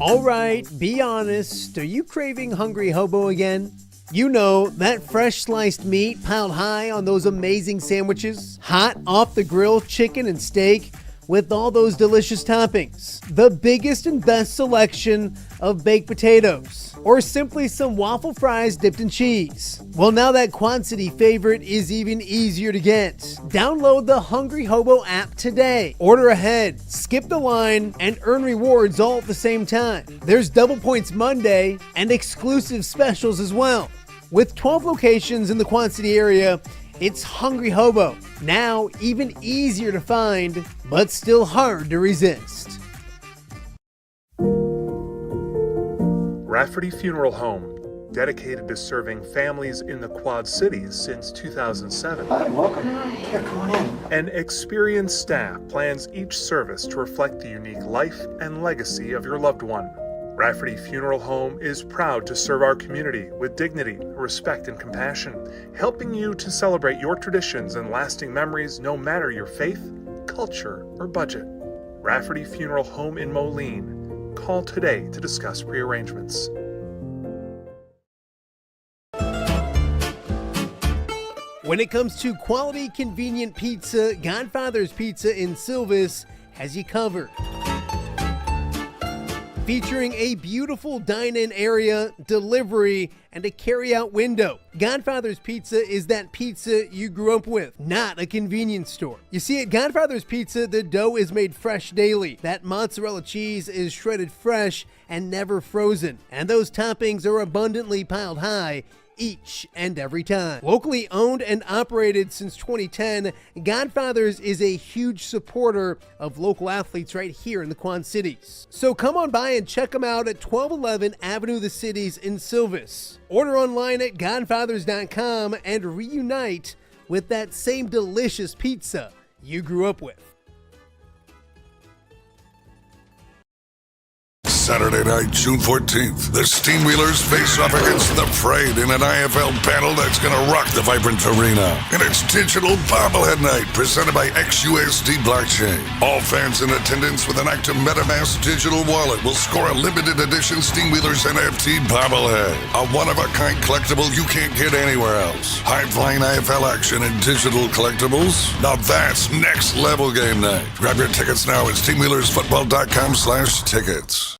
All right, be honest. Are you craving Hungry Hobo again? You know, that fresh sliced meat piled high on those amazing sandwiches, hot off the grill chicken and steak, with all those delicious toppings, the biggest and best selection of baked potatoes, or simply some waffle fries dipped in cheese. Well, now that Quad City favorite is even easier to get. Download the Hungry Hobo app today. Order ahead, skip the line, and earn rewards all at the same time. There's Double Points Monday and exclusive specials as well. With 12 locations in the Quad City area, it's Hungry Hobo, now even easier to find, but still hard to resist. Rafferty Funeral Home, dedicated to serving families in the Quad Cities since 2007. Hi, welcome. Yeah, come on in. An experienced staff plans each service to reflect the unique life and legacy of your loved one. Rafferty Funeral Home is proud to serve our community with dignity, respect, and compassion, helping you to celebrate your traditions and lasting memories no matter your faith, culture, or budget. Rafferty Funeral Home in Moline. Call today to discuss prearrangements. When it comes to quality, convenient pizza, Godfather's Pizza in Silvis has you covered. Featuring a beautiful dine-in area, delivery, and a carry-out window. Godfather's Pizza is that pizza you grew up with, not a convenience store. You see, at Godfather's Pizza, the dough is made fresh daily. That mozzarella cheese is shredded fresh and never frozen. And those toppings are abundantly piled high each and every time. Locally owned and operated since 2010, Godfather's is a huge supporter of local athletes right here in the Quad Cities. So come on by and check them out at 1211 Avenue of the Cities in Silvis. Order online at godfathers.com and reunite with that same delicious pizza you grew up with. Saturday night, June 14th, the Steamwheelers face off against the Parade in an IFL battle that's going to rock the vibrant arena. And it's Digital Bobblehead Night, presented by XUSD Blockchain. All fans in attendance with an active MetaMask digital wallet will score a limited edition Steamwheelers NFT bobblehead, a one-of-a-kind collectible you can't get anywhere else. High-flying IFL action and digital collectibles? Now that's next-level game night. Grab your tickets now at steamwheelersfootball.com/tickets.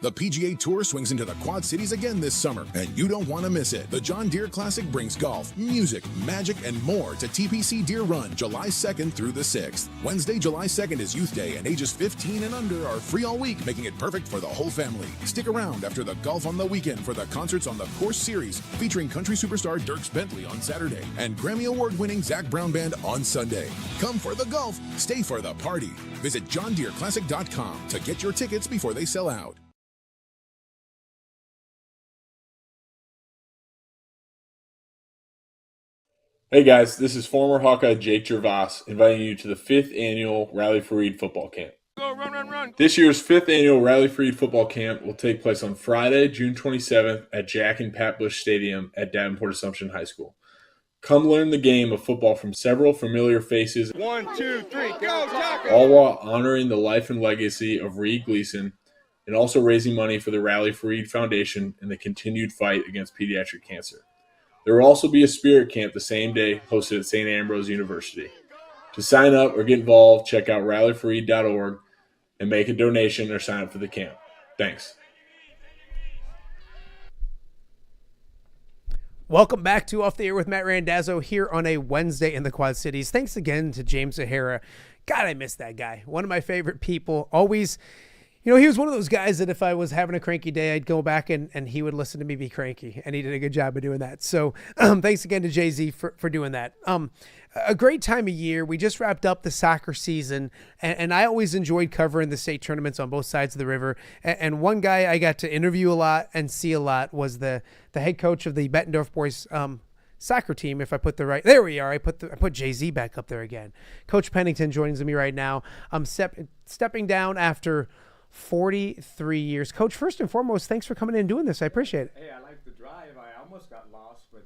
The PGA Tour swings into the Quad Cities again this summer, and you don't want to miss it. The John Deere Classic brings golf, music, magic, and more to TPC Deer Run, July 2nd through the 6th. Wednesday, July 2nd is Youth Day, and ages 15 and under are free all week, making it perfect for the whole family. Stick around after the golf on the weekend for the concerts on the Course Series, featuring country superstar Dierks Bentley on Saturday, and Grammy Award-winning Zac Brown Band on Sunday. Come for the golf, stay for the party. Visit JohnDeereClassic.com to get your tickets before they sell out. Hey guys, this is former Hawkeye Jake Gervais inviting you to the 5th annual Rally for Reed football camp. Go, run, run, run. This year's 5th annual Rally for Reed football camp will take place on Friday, June 27th at Jack and Pat Bush Stadium at Davenport Assumption High School. Come learn the game of football from several familiar faces. 1, 2, 3, go, Taco! All while honoring the life and legacy of Reed Gleason and also raising money for the Rally for Reed Foundation and the continued fight against pediatric cancer. There will also be a spirit camp the same day hosted at St. Ambrose University. To sign up or get involved, check out rallyforreed.org and make a donation or sign up for the camp. Thanks. Welcome back to Off the Air with Matt Randazzo here on a Wednesday in the Quad Cities. Thanks again to James Zahara. God, I miss that guy. One of my favorite people. Always, he was one of those guys that if I was having a cranky day, I'd go back and he would listen to me be cranky, and he did a good job of doing that. So thanks again to Jay-Z for doing that. A great time of year. We just wrapped up the soccer season, and I always enjoyed covering the state tournaments on both sides of the river. And one guy I got to interview a lot and see a lot was the head coach of the Bettendorf boys soccer team. If I put the right, there we are. I put Jay-Z back up there again. Coach Pennington joins me right now. I'm stepping down after 43 years. Coach, first and foremost, thanks for coming in and doing this. I appreciate it. Hey, I like the drive. I almost got lost, but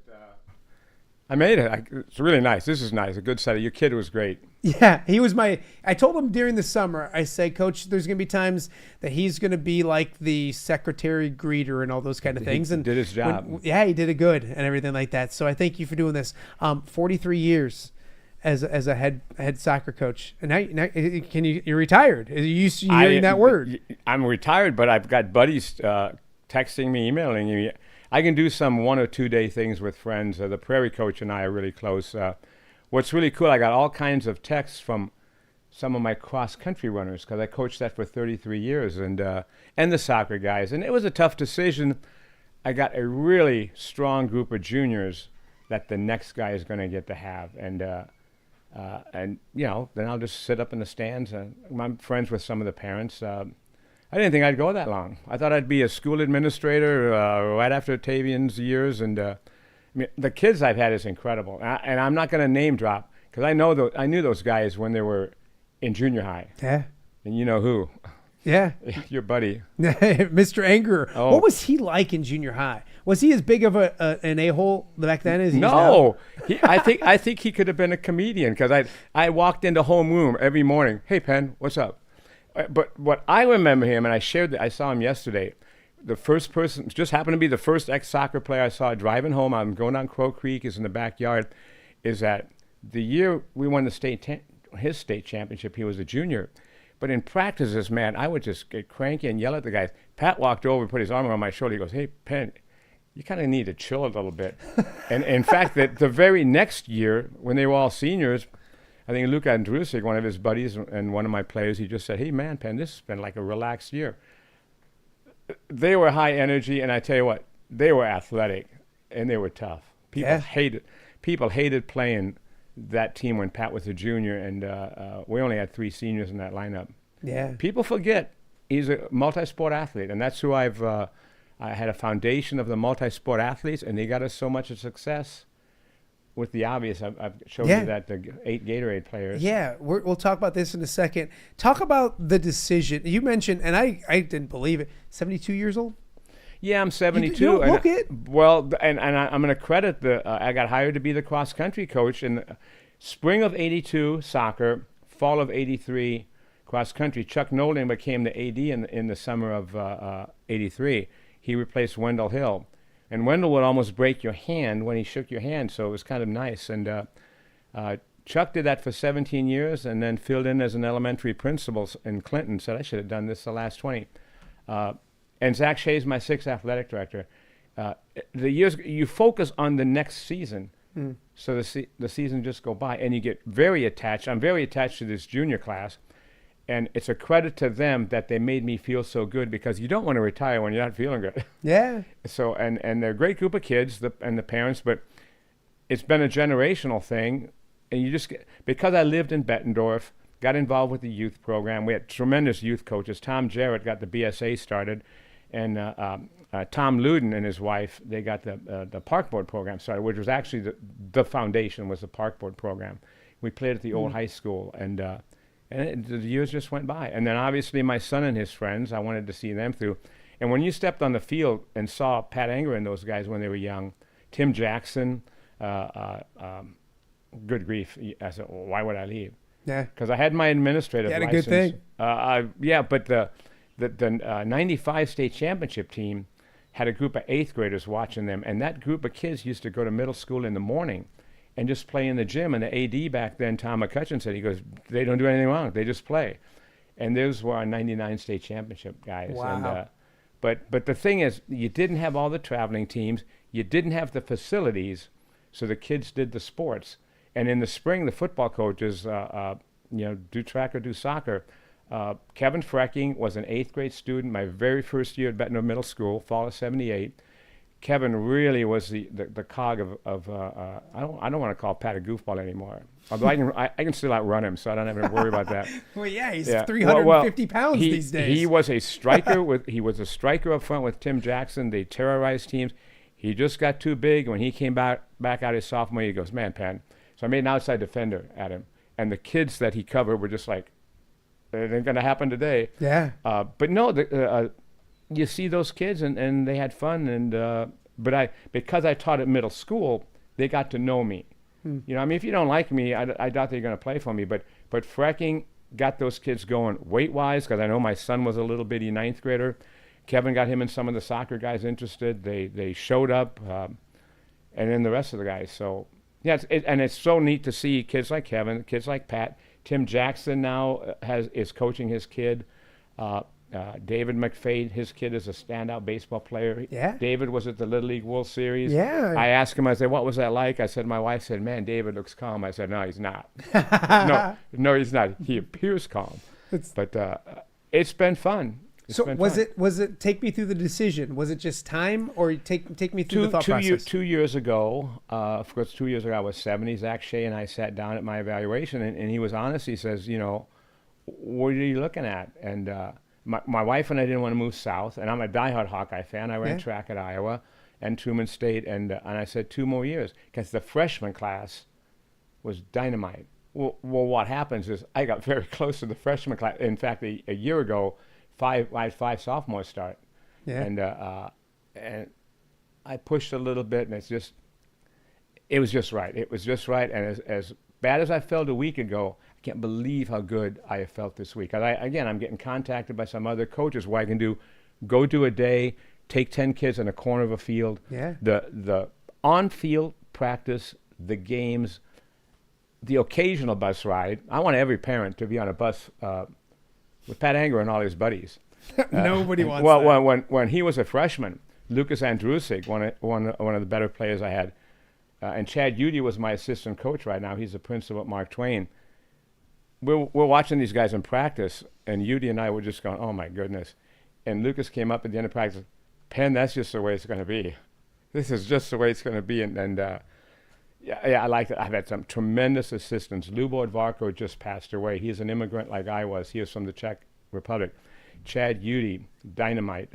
I made it. It's really nice. This is nice. A good setup. Your kid was great. Yeah, he was I told him during the summer, I say, Coach, there's going to be times that he's going to be like the secretary greeter and all those kind of things. And did his job. He did it good and everything like that. So I thank you for doing this. 43 years as a head soccer coach, and now you're retired. Are you used to hearing that word? I'm retired, but I've got buddies texting me, emailing me. I can do some 1 or 2 day things with friends. The Prairie coach and I are really close. What's really cool, I got all kinds of texts from some of my cross country runners because I coached that for 33 years, and the soccer guys. And it was a tough decision. I got a really strong group of juniors that the next guy is going to get to have, and then I'll just sit up in the stands. I'm friends with some of the parents. I didn't think I'd go that long. I thought I'd be a school administrator right after Tavian's years, and the kids I've had is incredible. And I'm not going to name drop because I knew those guys when they were in junior high. Yeah. And you know who? Yeah. Your buddy. Mr. Anger. Oh. What was he like in junior high? Was he as big of an a-hole back then as he is now? No. I think he could have been a comedian because I walked into homeroom every morning. Hey, Penn, what's up? But what I remember him, and I saw him yesterday, the first person, just happened to be the first ex-soccer player I saw driving home. I'm going down Crow Creek, is in the backyard, is that the year we won his state championship, he was a junior. But in practices, man, I would just get cranky and yell at the guys. Pat walked over, put his arm around my shoulder. He goes, hey, Penn, you kind of need to chill a little bit. And in fact, the very next year, when they were all seniors, I think Luka Andrusik, one of his buddies and one of my players, he just said, hey, man, Penn, this has been like a relaxed year. They were high energy, and I tell you what, they were athletic, and they were tough. People hated playing that team when Pat was a junior, and we only had 3 seniors in that lineup. Yeah. People forget he's a multi-sport athlete, and that's who I had a foundation of the multi-sport athletes, and they got us so much success with the obvious. I've showed you that the 8 Gatorade players. Yeah, we'll talk about this in a second. Talk about the decision. You mentioned, and I didn't believe it, 72 years old? Yeah, I'm 72. You don't look it. Well, and I'm going to credit I got hired to be the cross-country coach in spring of 82, soccer, fall of 83, cross-country. Chuck Nolan became the AD in the summer of 83. He replaced Wendell Hill. And Wendell would almost break your hand when he shook your hand, so it was kind of nice. And Chuck did that for 17 years and then filled in as an elementary principal in Clinton, said I should have done this the last 20. And Zach Shea's my 6th athletic director. The years you focus on the next season, so the season just go by, and you get very attached. I'm very attached to this junior class, and it's a credit to them that they made me feel so good because you don't want to retire when you're not feeling good. Yeah. So and they're a great group of kids, and the parents, but it's been a generational thing, and you just because I lived in Bettendorf, got involved with the youth program. We had tremendous youth coaches. Tom Jarrett got the BSA started. And Tom Luden and his wife, they got the parkboard program started, which was actually the foundation was the parkboard program. We played at the old high school, and the years just went by. And then obviously my son and his friends, I wanted to see them through. And when you stepped on the field and saw Pat Anger and those guys when they were young, Tim Jackson, good grief, I said, well, why would I leave? Yeah. Because I had my administrative You had a license. good thing. Yeah, but the 95 state championship team had a group of 8th graders watching them, and that group of kids used to go to middle school in the morning and just play in the gym. And the AD back then, Tom McCutcheon, said, he goes, they don't do anything wrong. They just play. And those were our 99 state championship guys. Wow. And, but the thing is, you didn't have all the traveling teams. You didn't have the facilities, so the kids did the sports. And in the spring, the football coaches, do track or do soccer. Kevin Frecking was an 8th grade student, my very first year at Bettner Middle School, fall of '78. Kevin really was the cog of I don't want to call Pat a goofball anymore. Although I can still outrun him, so I don't have to worry about that. Well, yeah, he's 350 pounds these days. He was a striker he was a striker up front with Tim Jackson. They terrorized teams. He just got too big. When he came back out his sophomore year, he goes, man, Pat. So I made an outside defender at him, and the kids that he covered were just like, it ain't gonna happen today. Yeah. But no, you see those kids and they had fun, and because I taught at middle school, they got to know me. You know, I mean, if you don't like me, I doubt they're gonna play for me. But Frecking got those kids going weight-wise, because I know my son was a little bitty 9th grader. Kevin got him and some of the soccer guys interested. They showed up, and then the rest of the guys. So yeah, it's so neat to see kids like Kevin, kids like Pat. Tim Jackson now is coaching his kid. David McFade, his kid is a standout baseball player. Yeah. David was at the Little League World Series. Yeah. I asked him, I said, what was that like? I said, my wife said, man, David looks calm. I said, no, he's not. No, he's not. He appears calm. But it's been fun. Was it take me through the decision? Was it just time, or take me through the thought process? 2 years ago, of course, 2 years ago I was 70. Zach Shea and I sat down at my evaluation, and he was honest. He says, what are you looking at? And my wife and I didn't want to move south, and I'm a diehard Hawkeye fan. I ran track at Iowa and Truman State, and I said 2 more years, because the freshman class was dynamite. Well, what happens is I got very close to the freshman class. In fact, a year ago, I had 5 sophomores start, and I pushed a little bit, and it was just right. It was just right, and as bad as I felt a week ago, I can't believe how good I have felt this week. I'm getting contacted by some other coaches where I can go do a day, take 10 kids in a corner of a field. Yeah. The on-field practice, the games, the occasional bus ride. I want every parent to be on a bus with Pat Anger and all his buddies. Nobody wants that. Well, when he was a freshman, Lucas Andrusik, one of the better players I had, and Chad Udy was my assistant coach right now. He's the principal at Mark Twain. We're watching these guys in practice, and Udy and I were just going, oh my goodness. And Lucas came up at the end of practice, Penn, that's just the way it's going to be. This is just the way it's going to be. And I like it. I've had some tremendous assistants. Lubor Varko just passed away. He's an immigrant like I was. He was from the Czech Republic. Chad Udy, dynamite.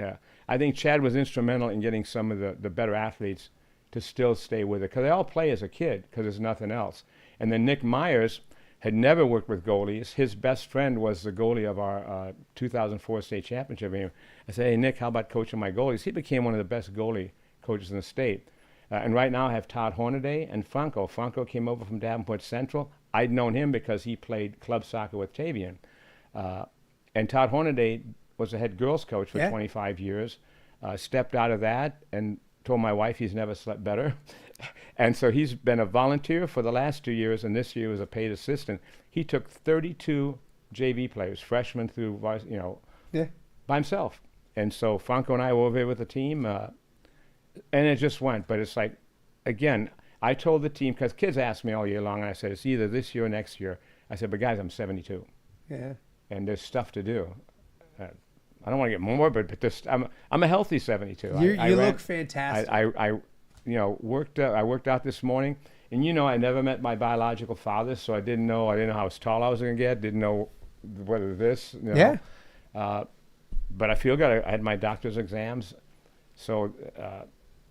I think Chad was instrumental in getting some of the better athletes to still stay with it, because they all play as a kid because there's nothing else. And then Nick Myers had never worked with goalies. His best friend was the goalie of our 2004 state championship game. I said, hey, Nick, how about coaching my goalies? He became one of the best goalie coaches in the state. And right now I have Todd Hornaday and Franco. Franco came over from Davenport Central. I'd known him because he played club soccer with Tavian. And Todd Hornaday was the head girls coach for 25 years, stepped out of that and told my wife he's never slept better. And so he's been a volunteer for the last 2 years, and this year was a paid assistant. He took 32 JV players, freshmen through, by himself. And so Franco and I were over here with the team, and it just went. But it's like, again, I told the team, because kids ask me all year long, and I said, it's either this year or next year. I said, but guys, I'm 72. Yeah. And there's stuff to do. I don't want to get more, but I'm a healthy 72. You look fantastic. I worked out this morning, and I never met my biological father, so I didn't know how tall I was going to get, didn't know whether this. But I feel good. I had my doctor's exams. So,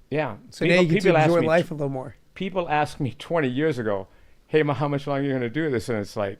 yeah. So now you get to enjoy life a little more. People asked me 20 years ago, hey, how much longer are you going to do this? And it's like,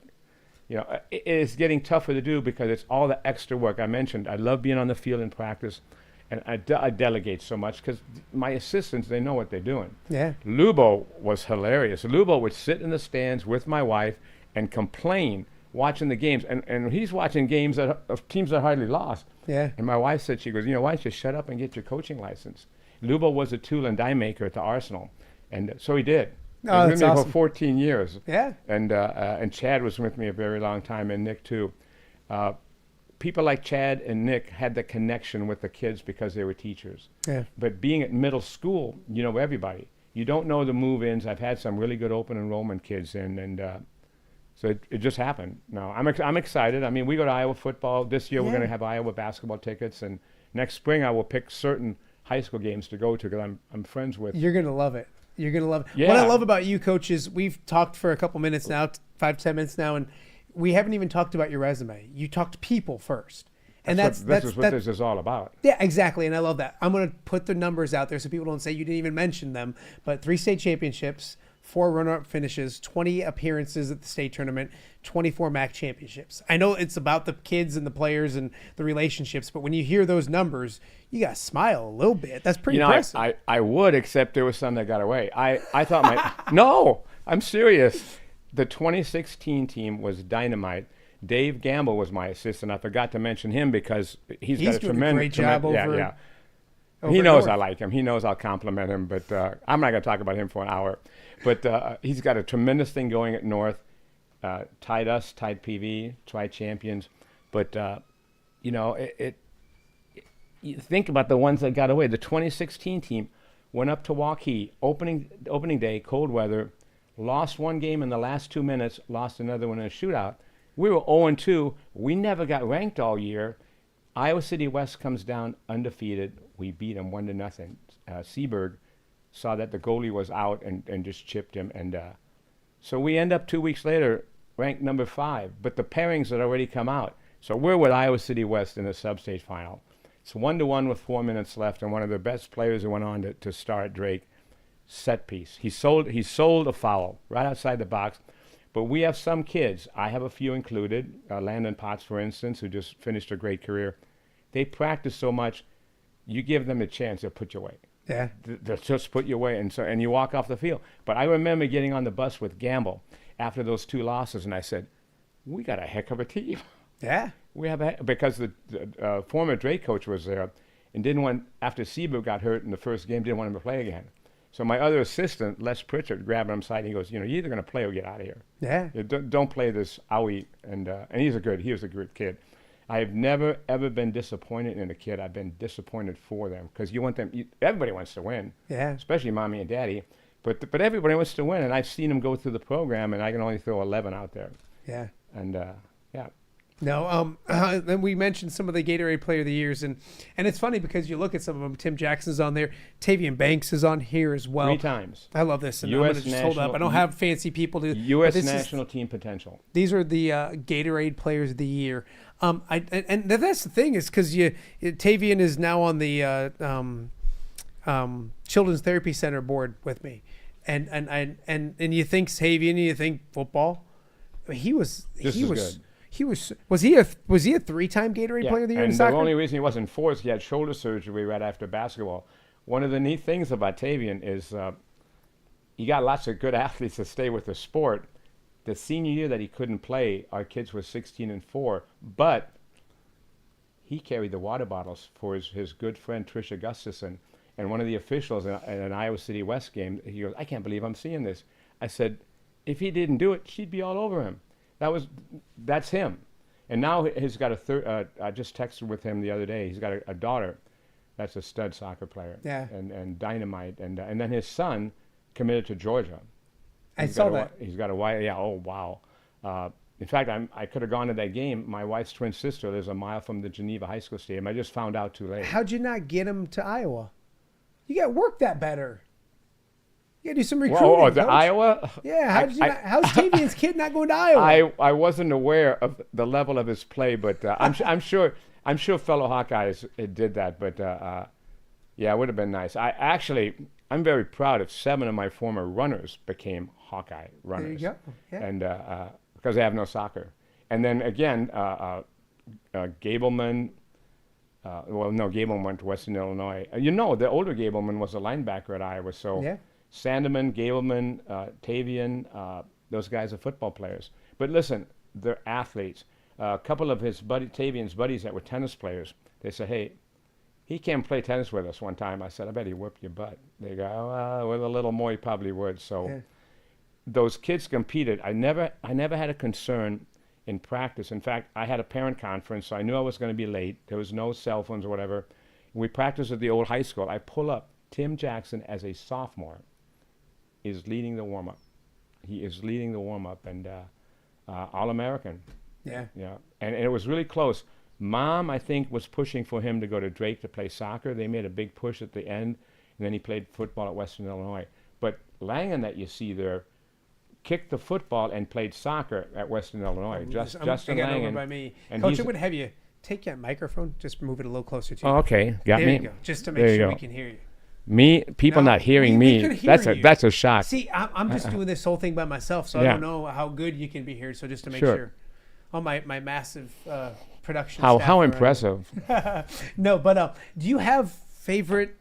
it's getting tougher to do because it's all the extra work. I mentioned I love being on the field in practice, and I delegate so much because my assistants, they know what they're doing. Yeah. Lubo was hilarious. Lubo would sit in the stands with my wife and complain watching the games. And he's watching games of teams that hardly lost. Yeah. And my wife said, she goes, why don't you shut up and get your coaching license? Lubo was a tool and die maker at the Arsenal. And so he did. Oh, he was that's with me awesome. for 14 years. Yeah. And Chad was with me a very long time, and Nick too. People like Chad and Nick had the connection with the kids because they were teachers. Yeah. But being at middle school, you know everybody. You don't know the move-ins. I've had some really good open enrollment kids in, and so it just happened. No, I'm excited. I mean, we go to Iowa football. This year we're going to have Iowa basketball tickets, and next spring I will pick certain high school games to go to because I'm friends with. You're going to love it. You're going to love it. Yeah. What I love about you, Coach, is we've talked for a couple minutes now, 5-10 minutes now, and we haven't even talked about your resume. You talked people first. And that's what this is all about. Yeah, exactly. And I love that. I'm going to put the numbers out there so people don't say you didn't even mention them. But 3 state championships, 4 runner-up finishes, 20 appearances at the state tournament, 24 MAC championships. I know it's about the kids and the players and the relationships, but when you hear those numbers, you got to smile a little bit. That's pretty impressive. I would, except there was some that got away. I thought no, I'm serious. The 2016 team was dynamite. Dave Gamble was my assistant. I forgot to mention him because he's got a tremendous great job over. He knows I like him. He knows I'll compliment him, but I'm not going to talk about him for an hour. But he's got a tremendous thing going at North. Tied PV, tri-champions. But, you think about the ones that got away. The 2016 team went up to Waukee, opening day, cold weather, lost one game in the last 2 minutes, lost another one in a shootout. We were 0-2. We never got ranked all year. Iowa City West comes down undefeated. We beat them 1-0. Seaberg saw that the goalie was out and just chipped him. And so we end up 2 weeks later ranked number 5. But the pairings had already come out. So we're with Iowa City West in the sub-state final. It's 1-1 with 4 minutes left, and one of the best players who went on to start, Drake, set piece. He sold a foul right outside the box. But we have some kids. I have a few included. Landon Potts, for instance, who just finished a great career. They practice so much. You give them a chance, they'll put you away. Yeah. They'll just put you away, and you walk off the field. But I remember getting on the bus with Gamble after those 2 losses, and I said, we got a heck of a team. Yeah. Because the former Drake coach was there and didn't want, after Seaberg got hurt in the first game, didn't want him to play again. So my other assistant, Les Pritchard, grabbed him aside and he goes, you're either going to play or get out of here. Yeah. Don't play this owie. And he was a good kid. I have never, ever been disappointed in a kid. I've been disappointed for them because everybody wants to win. Yeah. Especially mommy and daddy. But everybody wants to win. And I've seen them go through the program and I can only throw 11 out there. Yeah. And yeah. No, then we mentioned some of the Gatorade Player of the Years, and it's funny because you look at some of them. Tim Jackson's on there. Tavian Banks is on here as well. 3 times. I love this, and I'm going to just hold up. I don't have fancy people to. U.S. national team potential. These are the Gatorade Players of the Year. And that's the thing is because Tavian is now on the Children's Therapy Center board with me, and you think Tavian, you think football. He was. Was he a 3-time Gatorade Player of the Year in soccer? The only reason he wasn't 4 is he had shoulder surgery right after basketball. One of the neat things about Tavian is he got lots of good athletes to stay with the sport. The senior year that he couldn't play, our kids were 16-4, but he carried the water bottles for his good friend Tricia Gustafson. And one of the officials in an Iowa City West game, he goes, I can't believe I'm seeing this. I said, if he didn't do it, she'd be all over him. That's him. And now he's got I just texted with him the other day. He's got a daughter that's a stud soccer player. Yeah. And dynamite. And then his son committed to Georgia. I saw that. He's got a wife. Yeah, oh, wow. In fact, I could have gone to that game. My wife's twin sister lives a mile from the Geneva High School Stadium. I just found out too late. How'd you not get him to Iowa? You got to work that better. You got to do some recruiting. Oh, to Iowa? Yeah, how's Tavian's kid not going to Iowa? I wasn't aware of the level of his play, but I'm sure fellow Hawkeyes did that. But Yeah, it would have been nice. I'm very proud of 7 of my former runners became Hawkeye runners. There you go. Yeah. And because they have no soccer. And then again, Gableman. Gableman went to Western Illinois. The older Gableman was a linebacker at Iowa. So yeah. Sandeman, Gableman, Tavian, those guys are football players. But listen, they're athletes. A couple of Tavian's buddies that were tennis players, they said, hey, he can't play tennis with us one time. I said, I bet he whooped your butt. They go, with a little more, he probably would. So those kids competed. I never had a concern in practice. In fact, I had a parent conference, so I knew I was going to be late. There was no cell phones or whatever. We practiced at the old high school. I pull up. Tim Jackson, as a sophomore, is leading the warm-up. He is leading the warm-up, and All-American. Yeah. Yeah, and it was really close. Mom, I think, was pushing for him to go to Drake to play soccer. They made a big push at the end, and then he played football at Western Illinois. But Langen, that you see there, kicked the football and played soccer at Western Illinois. Justin Langen. Over by me. And Coach, I would have you take that microphone, just move it a little closer to you. Oh, okay, got there me. You go. Just to make sure we can hear you. People not hearing me. That's a shock. See, I'm just doing this whole thing by myself, so I don't know how good you can be here. So just to make sure. Oh, my massive production. How impressive. No, but do you have favorite?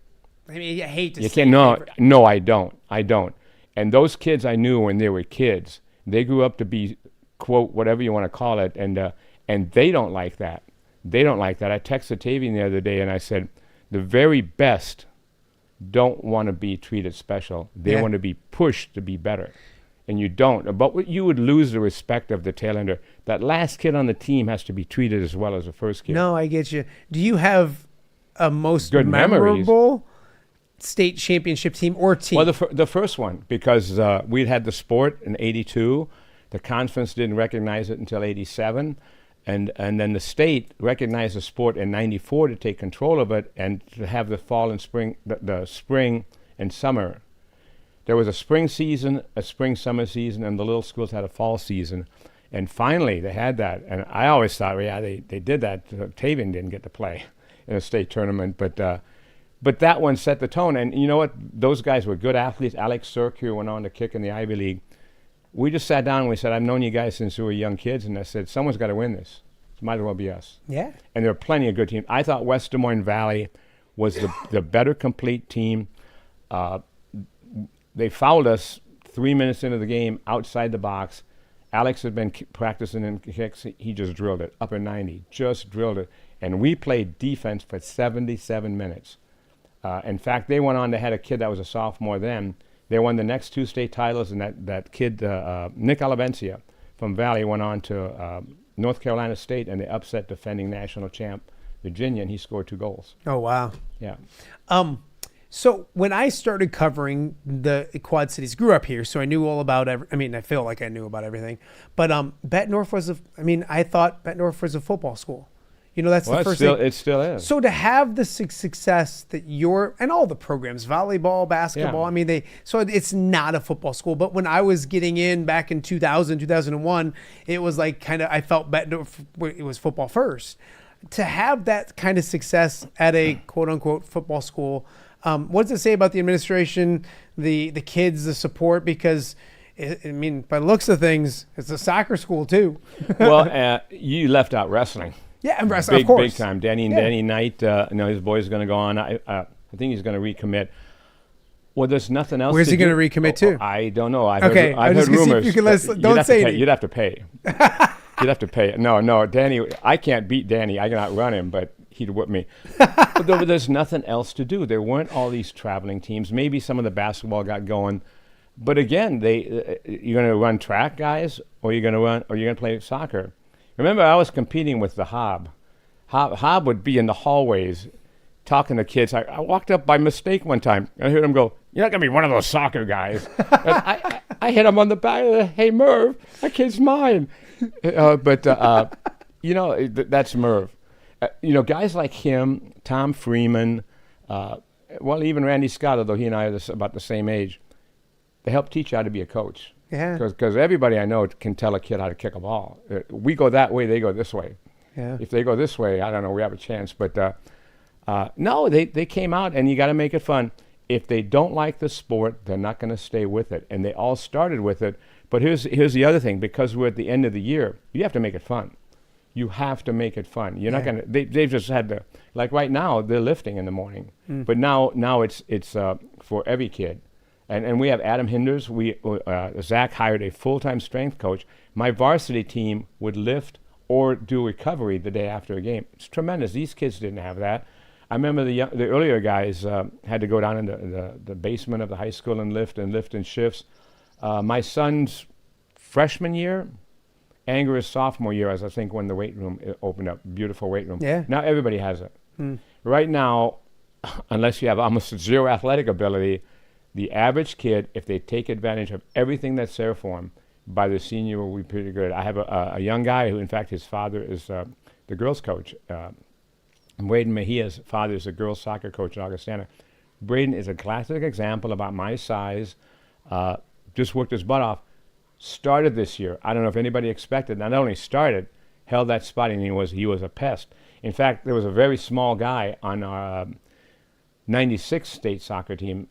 I mean, I hate to say. Favorite. No, I don't. And those kids I knew when they were kids, they grew up to be, quote, whatever you want to call it, and they don't like that. They don't like that. I texted Tavian the other day and I said, the very best don't want to be treated special. They want to be pushed to be better. And you don't. But you would lose the respect of the tail ender. That last kid on the team has to be treated as well as the first kid. No, I get you. Do you have a most good memorable memories. State championship team or team? Well, the first one, because we'd had the sport in '82. The conference didn't recognize it until '87. And then the state recognized the sport in '94 to take control of it and to have the fall and spring, the spring and summer. There was a spring season, a spring-summer season, and the little schools had a fall season. And finally, they had that. And I always thought, they did that. Tavian didn't get to play in a state tournament. But that one set the tone. And you know what? Those guys were good athletes. Alex Sirk, who went on to kick in the Ivy League. We just sat down and we said, I've known you guys since we were young kids. And I said, someone's got to win this. It might as well be us. Yeah. And there were plenty of good teams. I thought West Des Moines Valley was the better complete team. They fouled us 3 minutes into the game outside the box. Alex had been practicing in kicks. He just drilled it, upper 90, just drilled it. And we played defense for 77 minutes. In fact, they went on to had a kid that was a sophomore then. They won the next 2 state titles, and that kid, Nick Alavencia from Valley, went on to North Carolina State, and they upset defending national champ Virginia, and he scored 2 goals. Oh, wow. Yeah. So when I started covering the Quad Cities, grew up here, so I knew all about I feel like I knew about everything. But Bett North I thought Bett North was a football school. That's the first thing. It still is. So to have the success that and all the programs, volleyball, basketball, so it's not a football school. But when I was getting in back in 2000, 2001, it was like I felt Bett North, it was football first. To have that kind of success at a quote unquote football school, what does it say about the administration, the kids, the support? Because, by the looks of things, it's a soccer school too. Well, you left out wrestling. Yeah, and wrestling, of course. Big time. Danny Knight, his boy's going to go on. I think he's going to recommit. Well, there's nothing else. Where's he going to recommit to? I don't know. I've heard rumors. Don't say anything. You'd have to pay. You'd have to pay. No, Danny. I can't beat Danny. I cannot run him, but he'd whip me. But there's nothing else to do. There weren't all these traveling teams. Maybe some of the basketball got going, but again, you're going to run track, guys, or you're going to play soccer. Remember, I was competing with the Hob. Hob would be in the hallways talking to kids. I walked up by mistake one time. I heard him go, "You're not going to be one of those soccer guys." I hit him on the back. "Hey, Merv, that kid's mine." That's Merv. Guys like him, Tom Freeman, even Randy Scott, although he and I are about the same age, they help teach you how to be a coach. Yeah. Because everybody I know can tell a kid how to kick a ball. We go that way, they go this way. Yeah. If they go this way, I don't know, we have a chance. But No, they came out, and you got to make it fun. If they don't like the sport, they're not going to stay with it. And they all started with it. But here's the other thing. Because we're at the end of the year, you have to make it fun. You have to make it fun. You're not going to. They've just had to. Like right now, they're lifting in the morning. But now it's for every kid. And we have Adam Hinders. Zach hired a full-time strength coach. My varsity team would lift or do recovery the day after a game. It's tremendous. These kids didn't have that. I remember the earlier guys had to go down in the basement of the high school and lift in shifts. My son's freshman year, Anger's sophomore year, as I think when the weight room opened up, beautiful weight room. Yeah. Now everybody has it. Right now, unless you have almost zero athletic ability, the average kid, if they take advantage of everything that's there for them, by the senior will be pretty good. I have a young guy who, in fact, his father is the girls' coach. Braden Mejia's father is a girls' soccer coach in Augustana. Braden is a classic example about my size, just worked his butt off. Started this year. I don't know if anybody expected. Not only started, held that spot, and he was a pest. In fact, there was a very small guy on our 96 state soccer team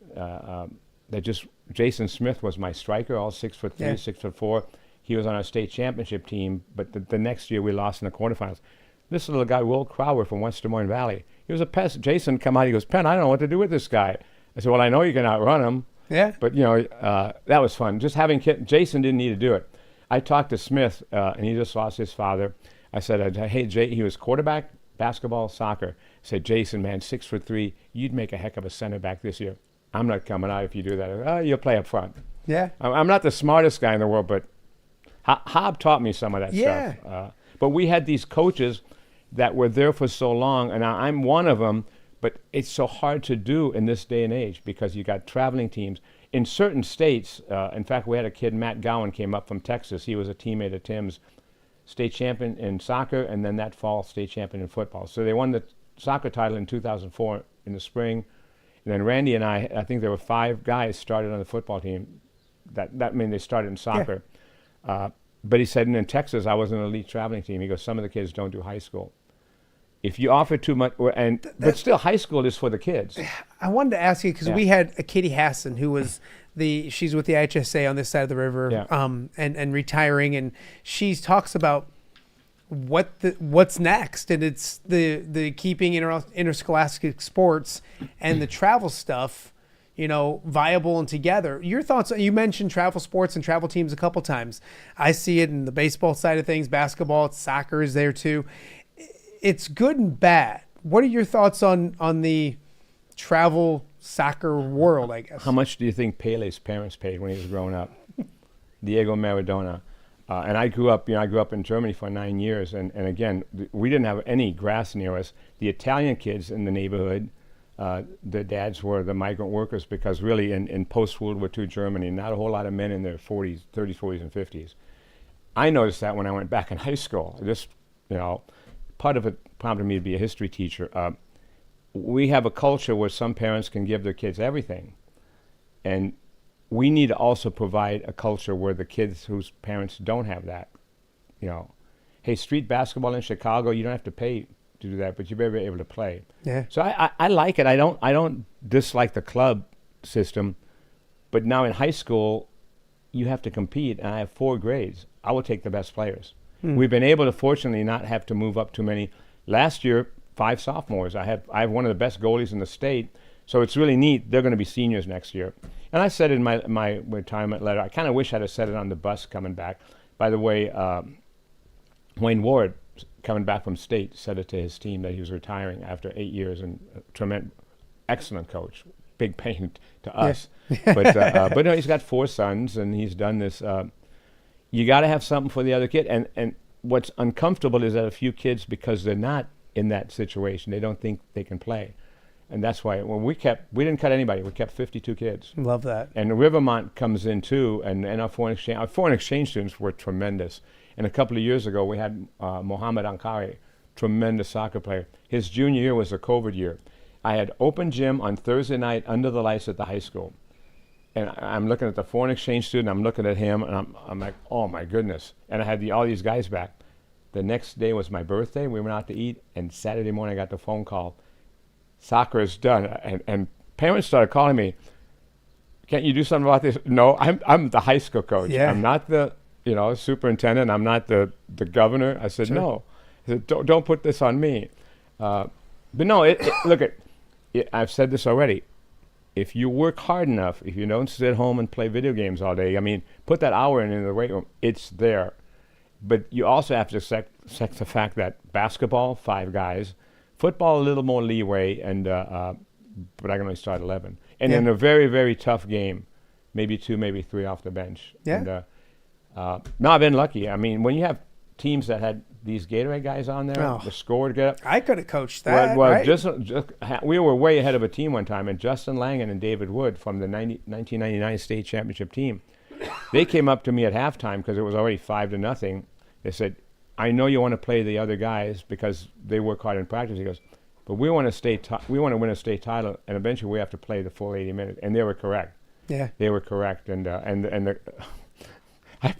Jason Smith was my striker, all 6'3", 6'4". He was on our state championship team, but the next year we lost in the quarterfinals. This little guy, Will Crowder from West Des Moines Valley, he was a pest. Jason come out, he goes, Penn, I don't know what to do with this guy. I said, well, I know you can outrun him. Yeah. But, that was fun. Just having Jason didn't need to do it. I talked to Smith, and he just lost his father. I said, hey, Jay, he was quarterback, basketball, soccer. I said, Jason, man, 6'3", you'd make a heck of a center back this year. I'm not coming out if you do that. You'll play up front. Yeah. I'm not the smartest guy in the world, but Hob taught me some of that stuff. But we had these coaches that were there for so long, and I'm one of them, but it's so hard to do in this day and age because you got traveling teams. In certain states, in fact, we had a kid, Matt Gowan, came up from Texas. He was a teammate of Tim's, state champion in soccer, and then that fall, state champion in football. So they won the soccer title in 2004 in the spring. And then Randy and I think there were 5 guys started on the football team. That mean they started in soccer. Yeah. But he said, in Texas, I was an elite traveling team. He goes, some of the kids don't do high school. If you offer too much, but still, high school is for the kids. I wanted to ask you because we had a Katie Hassan who was she's with the IHSA on this side of the river, and retiring, and she talks about what's next, and it's the keeping interscholastic sports and the travel stuff, viable and together. Your thoughts? You mentioned travel sports and travel teams a couple times. I see it in the baseball side of things, basketball, soccer is there too. It's good and bad. What are your thoughts on the travel soccer world, I guess? How much do you think Pele's parents paid when he was growing up? Diego Maradona. And I grew up in Germany for 9 years, and again, we didn't have any grass near us. The Italian kids in the neighborhood, their dads were the migrant workers because really in post-World War II Germany, not a whole lot of men in their 30s, 40s, and 50s. I noticed that when I went back in high school. Part of it prompted me to be a history teacher. We have a culture where some parents can give their kids everything. And we need to also provide a culture where the kids whose parents don't have that, hey, street basketball in Chicago, you don't have to pay to do that, but you better be able to play. Yeah. So I like it. I don't dislike the club system, but now in high school, you have to compete, and I have 4 grades. I will take the best players. We've been able to, fortunately, not have to move up too many. Last year, 5 sophomores. I have one of the best goalies in the state, so it's really neat. They're going to be seniors next year. And I said in my retirement letter, I kind of wish I'd have said it on the bus coming back. By the way, Wayne Ward, coming back from state, said it to his team that he was retiring after 8 years, and excellent coach, big pain to us. Yeah. But no, he's got 4 sons, and he's done this. You got to have something for the other kid. And what's uncomfortable is that a few kids, because they're not in that situation, they don't think they can play. And that's why we didn't cut anybody. We kept 52 kids. Love that. And Rivermont comes in too, and our foreign exchange students were tremendous. And a couple of years ago, we had Mohammed Ankari, tremendous soccer player. His junior year was a COVID year. I had open gym on Thursday night under the lights at the high school. And I'm looking at the foreign exchange student, I'm looking at him, and I'm like, oh my goodness. And I had all these guys back. The next day was my birthday, we went out to eat, and Saturday morning I got the phone call. soccer is done. And parents started calling me, can't you do something about this? No, I'm the high school coach. Yeah. I'm not the superintendent. I'm not the governor. I said, no. I said, don't put this on me. But no, I've said this already. If you work hard enough, if you don't sit home and play video games all day, I mean, put that hour in the weight room, it's there. But you also have to accept the fact that basketball, 5 guys, football, a little more leeway, and but I can only start 11. And in a very, very tough game, maybe 2, maybe 3 off the bench. Yeah. And, no, I've been lucky. I mean, when you have teams that had these Gatorade guys on there, the score would get up. I could have coached that. Well, right? we were way ahead of a team one time, and Justin Langan and David Wood from the 1999 state championship team, they came up to me at halftime because it was already 5-0. They said, I know you want to play the other guys because they work hard in practice. He goes, but we want to win a state title, and eventually we have to play the full 80 minutes. And they were correct. Yeah. They were correct. And I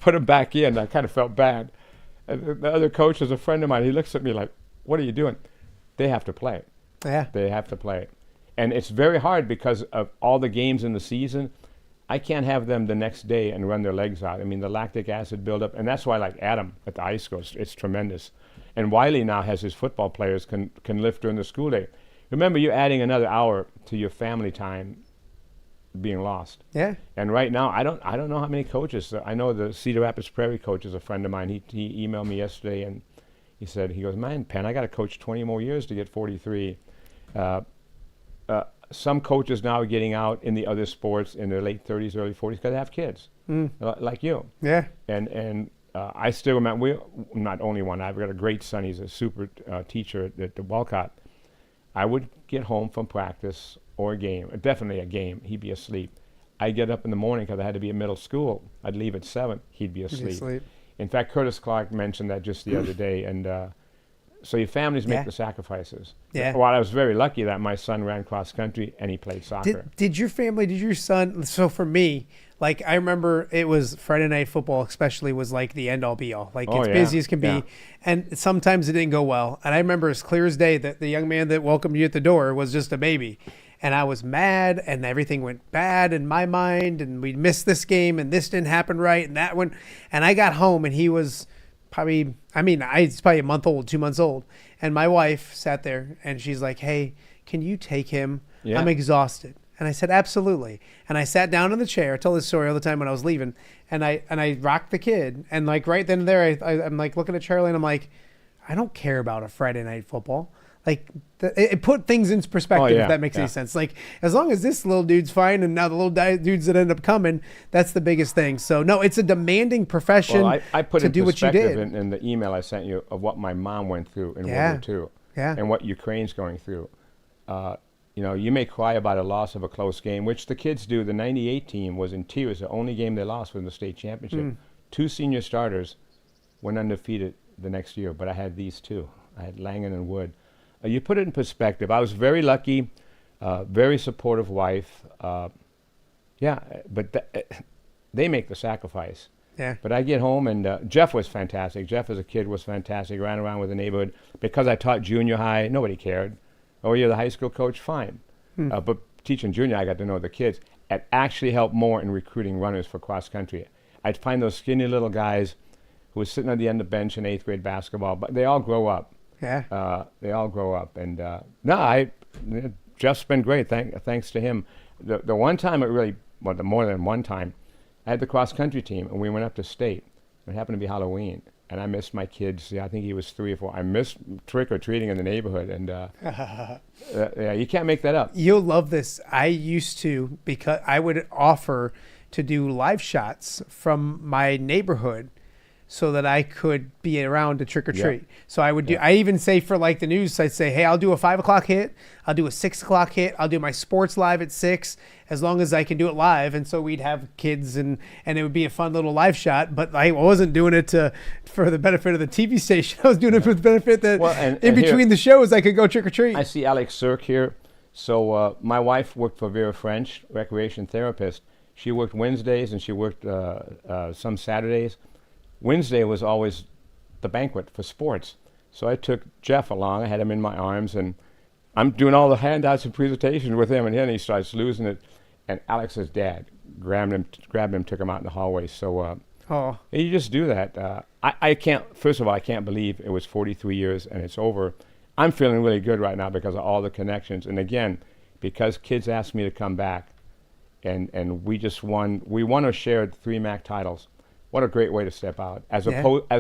put them back in. I kind of felt bad. And the other coach is a friend of mine. He looks at me like, what are you doing? They have to play. Yeah. They have to play. And it's very hard because of all the games in the season. I can't have them the next day and run their legs out. I mean, the lactic acid buildup. And that's why, like Adam at the high school, it's tremendous. And Wiley now has his football players can lift during the school day. Remember, you're adding another hour to your family time being lost. Yeah. And right now, I don't know how many coaches. I know the Cedar Rapids Prairie coach is a friend of mine. He emailed me yesterday, and he goes, man, Penn, I got to coach 20 more years to get 43. Some coaches now are getting out in the other sports in their late 30s, early 40s because they have kids, like you. Yeah. And I still remember, not only one, I've got a great son. He's a super teacher at the Walcott. I would get home from practice or a game, definitely a game. He'd be asleep. I'd get up in the morning because I had to be at middle school. I'd leave at 7. He'd be asleep. In fact, Curtis Clark mentioned that just the other day. And so your families make the sacrifices. Yeah. Well, I was very lucky that my son ran cross country and he played soccer. Did your son, so for me, like I remember it was Friday night football especially was like the end all be all. Like it's busy as can be. And sometimes it didn't go well. And I remember as clear as day that the young man that welcomed you at the door was just a baby. And I was mad and everything went bad in my mind and we missed this game and this didn't happen right and that one. And I got home and he was probably, he's probably a month old, 2 months old. And my wife sat there and she's like, hey, can you take him? Yeah. I'm exhausted. And I said, absolutely. And I sat down in the chair. I tell this story all the time when I was leaving. And I rocked the kid. And like right then and there, I'm like looking at Charlie and I'm like, I don't care about a Friday night football. Like it put things into perspective, if that makes any sense. Like as long as this little dude's fine and now the little dudes that end up coming, that's the biggest thing. So no, it's a demanding profession. Well, I put to do what you did in the email I sent you of what my mom went through in World War II and what Ukraine's going through. You may cry about a loss of a close game, which the kids do. The 98 team was in tears. The only game they lost was in the state championship. 2 senior starters went undefeated the next year, but I had these 2. I had Langan and Wood. You put it in perspective. I was very lucky, very supportive wife. But they make the sacrifice. Yeah. But I get home, and Jeff was fantastic. Jeff as a kid was fantastic, ran around with the neighborhood. Because I taught junior high, nobody cared. Oh, you're the high school coach? Fine. But teaching junior, I got to know the kids. It actually helped more in recruiting runners for cross country. I'd find those skinny little guys who were sitting on the end of the bench in 8th grade basketball, but they all grow up. Yeah. They all grow up. And Jeff's been great, thanks to him. The one time the more than one time, I had the cross country team, and we went up to state. It happened to be Halloween. And I missed my kids. I think he was 3 or 4. I missed trick-or-treating in the neighborhood. And you can't make that up. You'll love this. I used to, because I would offer to do live shots from my neighborhood so that I could be around to trick or treat. Yeah. So I would do, I even say for like the news, I'd say, hey, I'll do a 5 o'clock hit. I'll do a 6 o'clock hit. I'll do my sports live at 6, as long as I can do it live. And so we'd have kids and it would be a fun little live shot, but I wasn't doing it for the benefit of the TV station. I was doing it for the benefit that in between the shows, I could go trick or treat. I see Alex Sirk here. So my wife worked for Vera French, recreation therapist. She worked Wednesdays and she worked some Saturdays. Wednesday was always the banquet for sports. So I took Jeff along. I had him in my arms, and I'm doing all the handouts and presentations with him, and then he starts losing it. And Alex's dad grabbed him, took him out in the hallway. So you just do that. I can't. First of all, I can't believe it was 43 years and it's over. I'm feeling really good right now because of all the connections. And again, because kids asked me to come back, and we just won. We won or shared 3 MAC titles. What a great way to step out, as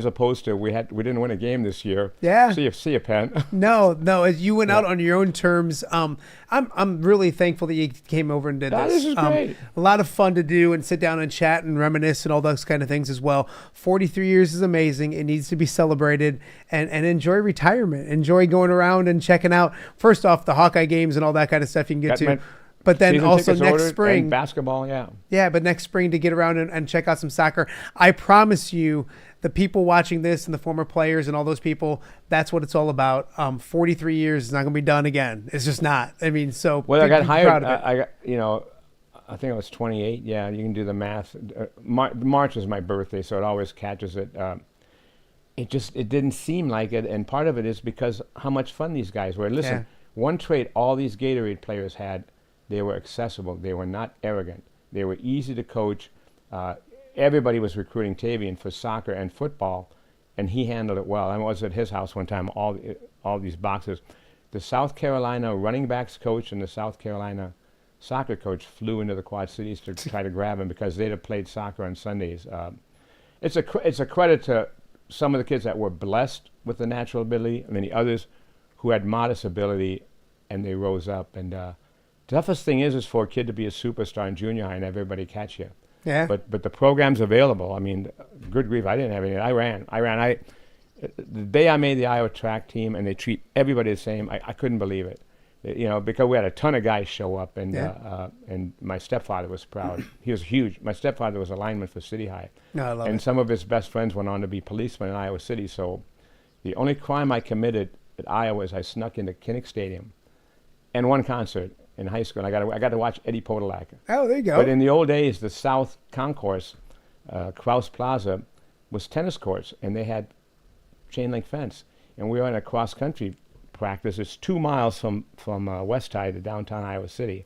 opposed to we didn't win a game this year. Yeah. See you, Penn. No, as you went out on your own terms. I'm really thankful that you came over and did this. This is great. A lot of fun to do and sit down and chat and reminisce and all those kind of things as well. 43 years is amazing. It needs to be celebrated and enjoy retirement. Enjoy going around and checking out. First off, the Hawkeye games and all that kind of stuff you can get to. But then Season also tickets next ordered, spring. and basketball, yeah. Yeah, but next spring to get around and check out some soccer. I promise you, the people watching this and the former players and all those people, that's what it's all about. 43 years is not going to be done again. It's just not. I mean, so I got hired. I got, I think I was 28. Yeah, you can do the math. March is my birthday, so it always catches it. It didn't seem like it, and part of it is because how much fun these guys were. Listen, one trait all these Gatorade players had. They were accessible. They were not arrogant. They were easy to coach. Everybody was recruiting Tavian for soccer and football, and he handled it well. I was at his house one time, all these boxes. The South Carolina running backs coach and the South Carolina soccer coach flew into the Quad Cities to try to grab him because they'd have played soccer on Sundays. It's a credit to some of the kids that were blessed with the natural ability, and then the others who had modest ability, and they rose up. And toughest thing is for a kid to be a superstar in junior high and everybody catch you. Yeah. But the program's available. I mean, good grief, I didn't have any. I ran. The day I made the Iowa track team and they treat everybody the same, I couldn't believe it. Because we had a ton of guys show up, and my stepfather was proud. He was huge. My stepfather was a lineman for City High. No, I love and it. some of his best friends went on to be policemen in Iowa City. So the only crime I committed at Iowa is I snuck into Kinnick Stadium and one concert in high school. I got to watch Eddie Podolak. Oh, there you go. But in the old days, the South Concourse, Krause Plaza, was tennis courts, and they had chain link fence. And we were in a cross country practice. It's 2 miles from West Tide to downtown Iowa City.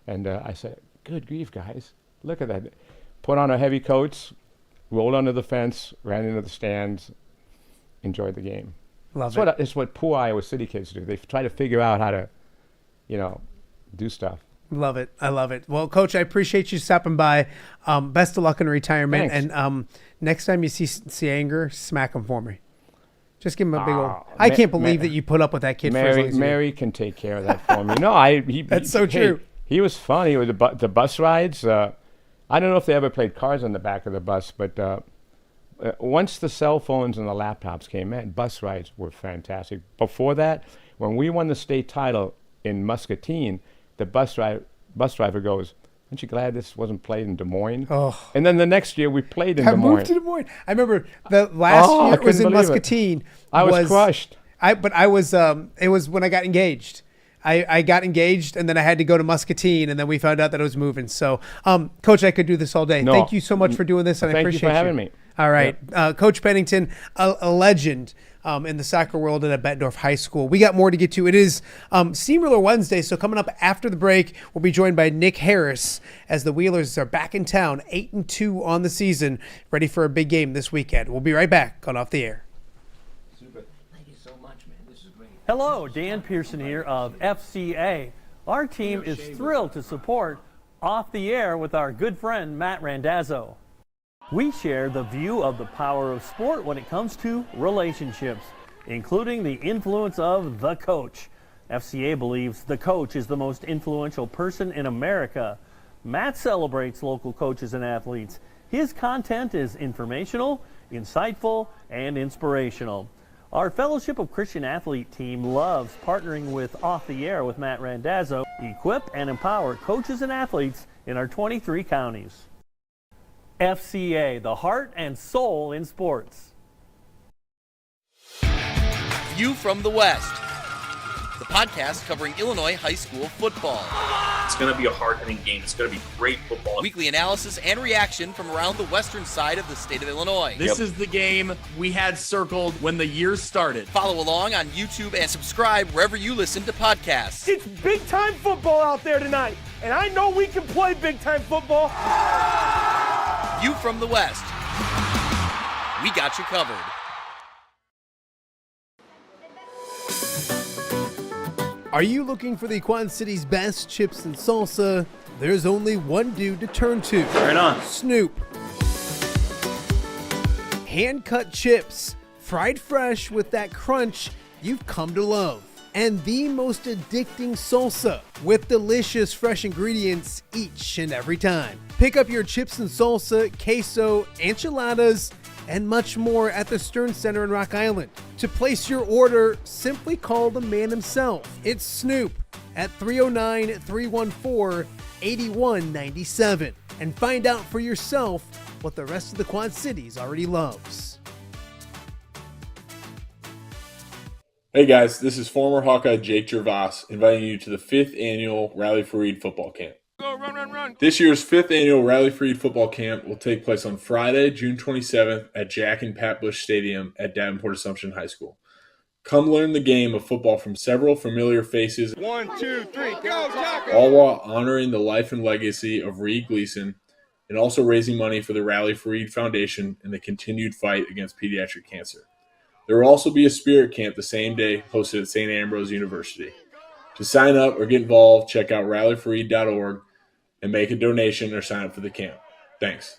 And I said, good grief, guys, look at that. Put on our heavy coats, rolled under the fence, ran into the stands, enjoyed the game. It's what poor Iowa City kids do. They try to figure out how to, do stuff. Love it. I love it. Well, Coach, I appreciate you stopping by. Best of luck in retirement. Thanks. And next time you see anger, smack him for me. Just give him a big old. I can't believe that you put up with that kid. Mary can take care of that for me. No, That's so true. He was fun. He was the bus rides. I don't know if they ever played cards on the back of the bus, but once the cell phones and the laptops came in, bus rides were fantastic. Before that, when we won the state title in Muscatine, the bus driver goes, aren't you glad this wasn't played in Des Moines? Oh. And then the next year we played in Des Moines. I moved to Des Moines. I remember the last year it was in Muscatine. I was crushed. It was when I got engaged. I got engaged, and then I had to go to Muscatine, and then we found out that I was moving. So, Coach, I could do this all day. No. Thank you so much for doing this, and I appreciate you. Thank you for having me. All right. Coach Pennington, a legend in the soccer world and at Bettendorf High School. We got more to get to. It is Steamwheeler Wednesday, so coming up after the break, we'll be joined by Nick Harris as the Wheelers are back in town, 8-2 on the season, ready for a big game this weekend. We'll be right back on Off the Air. Super. Thank you so much, man. This is great. Hello, Dan Pearson here of FCA. Our team is thrilled to support Off the Air with our good friend Matt Randazzo. We share the view of the power of sport when it comes to relationships, including the influence of the coach. FCA believes the coach is the most influential person in America. Matt celebrates local coaches and athletes. His content is informational, insightful, and inspirational. Our Fellowship of Christian Athlete team loves partnering with Off the Air with Matt Randazzo, equip and empower coaches and athletes in our 23 counties. FCA, the heart and soul in sports. View from the West. the podcast covering Illinois high school football. It's going to be a hard-hitting game. It's going to be great football. Weekly analysis and reaction from around the western side of the state of Illinois. This is the game we had circled when the year started. Follow along on YouTube and subscribe wherever you listen to podcasts. It's big-time football out there tonight, and I know we can play big-time football. You from the West. We got you covered. Are you looking for the Quad City's best chips and salsa? There's only one dude to turn to. Right on. Snoop. Hand-cut chips, fried fresh with that crunch you've come to love. And the most addicting salsa with delicious fresh ingredients each and every time. Pick up your chips and salsa, queso, enchiladas, and much more at the Stern Center in Rock Island. To place your order, simply call the man himself. It's Snoop at 309-314-8197 and find out for yourself what the rest of the Quad Cities already loves. Hey guys, this is former Hawkeye Jake Gervas inviting you to the 5th annual Rally for Reed football camp. Go, run, run, run. This year's 5th annual Rally for Reed football camp will take place on Friday, June 27th at Jack and Pat Bush Stadium at Davenport Assumption High School. Come learn the game of football from several familiar faces. 1, 2, 3, go, Taco! All while honoring the life and legacy of Reed Gleason and also raising money for the Rally for Reed Foundation and the continued fight against pediatric cancer. There will also be a spirit camp the same day hosted at St. Ambrose University. To sign up or get involved, check out rallyforreed.org and make a donation or sign up for the camp. Thanks.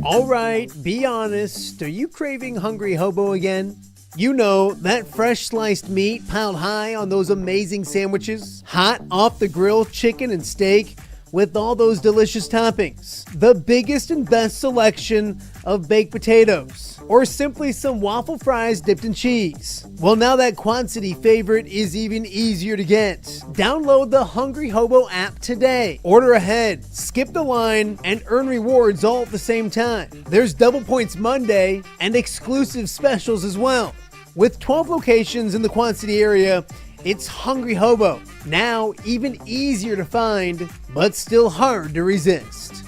All right, be honest. Are you craving Hungry Hobo again? You know, that fresh sliced meat piled high on those amazing sandwiches, hot off the grill chicken and steak with all those delicious toppings, the biggest and best selection of baked potatoes, or simply some waffle fries dipped in cheese. Well, now that Quad City favorite is even easier to get. Download the Hungry Hobo app today. Order ahead, skip the line, and earn rewards all at the same time. There's Double Points Monday and exclusive specials as well. With 12 locations in the Quad City area, it's Hungry Hobo, now even easier to find, but still hard to resist.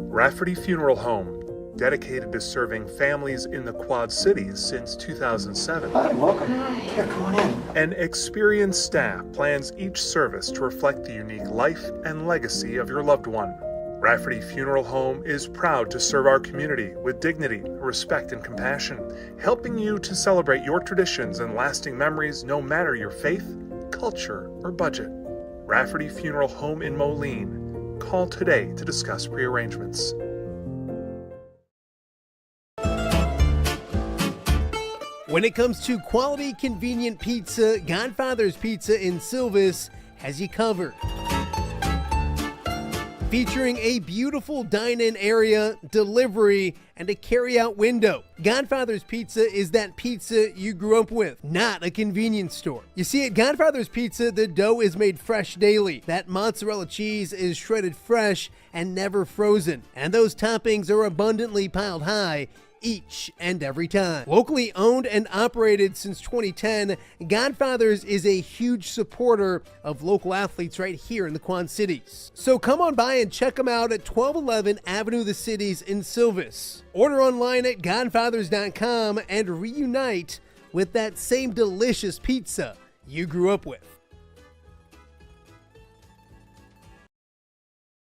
Rafferty Funeral Home, dedicated to serving families in the Quad Cities since 2007. Hi, welcome. Here, come on in. An experienced staff plans each service to reflect the unique life and legacy of your loved one. Rafferty Funeral Home is proud to serve our community with dignity, respect, and compassion, helping you to celebrate your traditions and lasting memories no matter your faith, culture, or budget. Rafferty Funeral Home in Moline. Call today to discuss prearrangements. When it comes to quality, convenient pizza, Godfather's Pizza in Silvis has you covered. Featuring a beautiful dine-in area, delivery, and a carry-out window. Godfather's Pizza is that pizza you grew up with, not a convenience store. You see, at Godfather's Pizza, the dough is made fresh daily. That mozzarella cheese is shredded fresh and never frozen. And those toppings are abundantly piled high each and every time. Locally owned and operated since 2010, Godfather's is a huge supporter of local athletes right here in the Quad Cities. So come on by and check them out at 1211 Avenue of the Cities in Silvis. Order online at godfathers.com and reunite with that same delicious pizza you grew up with.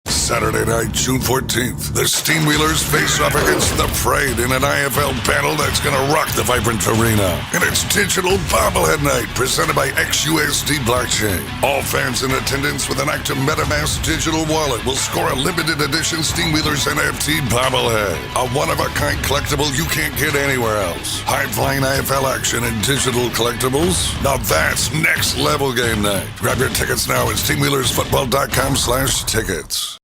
Saturday night, June 14th, the Steamwheelers face off against the Parade in an IFL battle that's going to rock the vibrant arena. And it's Digital Bobblehead Night, presented by XUSD Blockchain. All fans in attendance with an active MetaMask digital wallet will score a limited edition Steamwheelers NFT bobblehead, a one-of-a-kind collectible you can't get anywhere else. High-flying IFL action and digital collectibles? Now that's next-level game night. Grab your tickets now at steamwheelersfootball.com/tickets.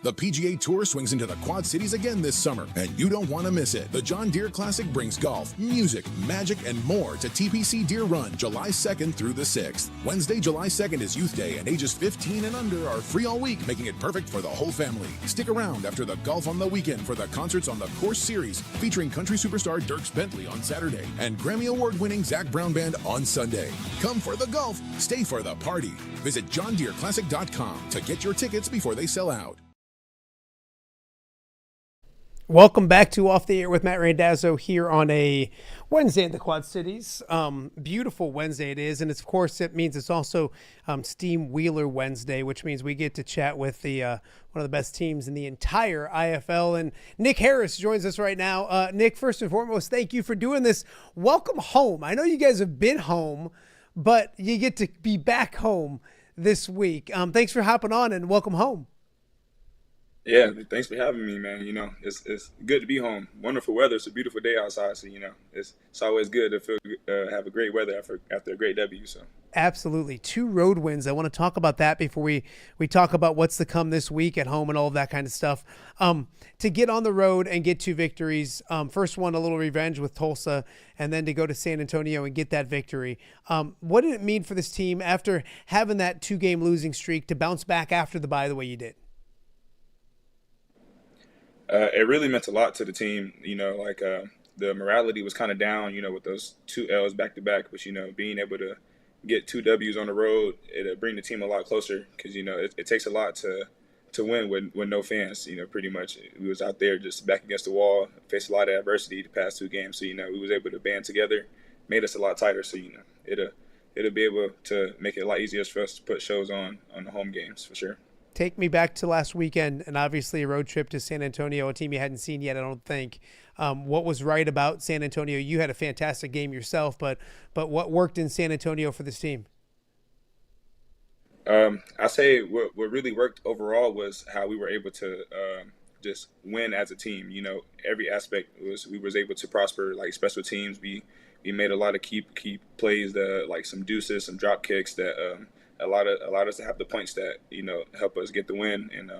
The PGA Tour swings into the Quad Cities again this summer, and you don't want to miss it. The John Deere Classic brings golf, music, magic, and more to TPC Deer Run July 2nd through the 6th. Wednesday, July 2nd is Youth Day, and ages 15 and under are free all week, making it perfect for the whole family. Stick around after the golf on the weekend for the concerts on the Course Series, featuring country superstar Dierks Bentley on Saturday and Grammy Award-winning Zac Brown Band on Sunday. Come for the golf, stay for the party. Visit JohnDeereClassic.com to get your tickets before they sell out. Welcome back to Off the Air with Matt Randazzo here on a Wednesday in the Quad Cities. Beautiful Wednesday it is, and of course it means it's also Steamwheeler Wednesday, which means we get to chat with the one of the best teams in the entire IFL. And Nick Harris joins us right now. Nick, first and foremost, thank you for doing this. Welcome home. I know you guys have been home, but you get to be back home this week. Thanks for hopping on and welcome home. Yeah, thanks for having me, man. You know, it's good to be home. Wonderful weather. It's a beautiful day outside, so it's always good to feel have a great weather after a great W. So absolutely, 2 road wins. I want to talk about that before we talk about what's to come this week at home and all of that kind of stuff. To get on the road and get 2 victories. First one, a little revenge with Tulsa, and then to go to San Antonio and get that victory. What did it mean for this team after having that 2-game losing streak to bounce back after the bye the way you did? It really meant a lot to the team, the morality was kind of down, with those 2 L's back to back. But, being able to get 2 W's on the road, it'll bring the team a lot closer because, it takes a lot to win with no fans, pretty much. We was out there just back against the wall, faced a lot of adversity the past 2 games. So, we was able to band together, made us a lot tighter. So, it'll be able to make it a lot easier for us to put shows on the home games for sure. Take me back to last weekend and obviously a road trip to San Antonio, a team you hadn't seen yet, I don't think. What was right about San Antonio? You had a fantastic game yourself, but what worked in San Antonio for this team? I say what really worked overall was how we were able to just win as a team. Every aspect we was able to prosper, like special teams. We made a lot of key plays, like some deuces, some drop kicks that allowed us to have the points that help us get the win. And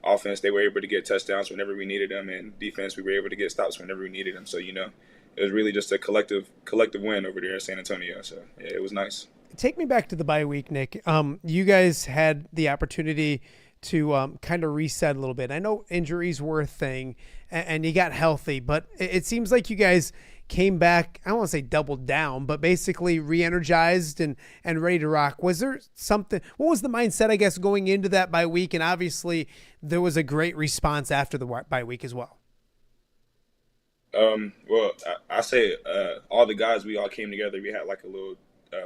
offense, they were able to get touchdowns whenever we needed them, and defense, we were able to get stops whenever we needed them. So it was really just a collective win over there in San Antonio. So yeah, it was nice. Take me back to the bye week, Nick. You guys had the opportunity to kind of reset a little bit. I know injuries were a thing, and you got healthy, but it seems like you guys came back, I don't want to say doubled down, but basically re-energized and ready to rock. Was there something, what was the mindset, I guess, going into that bye week? And obviously there was a great response after the bye week as well. Well, I say all the guys, we all came together. We had like a little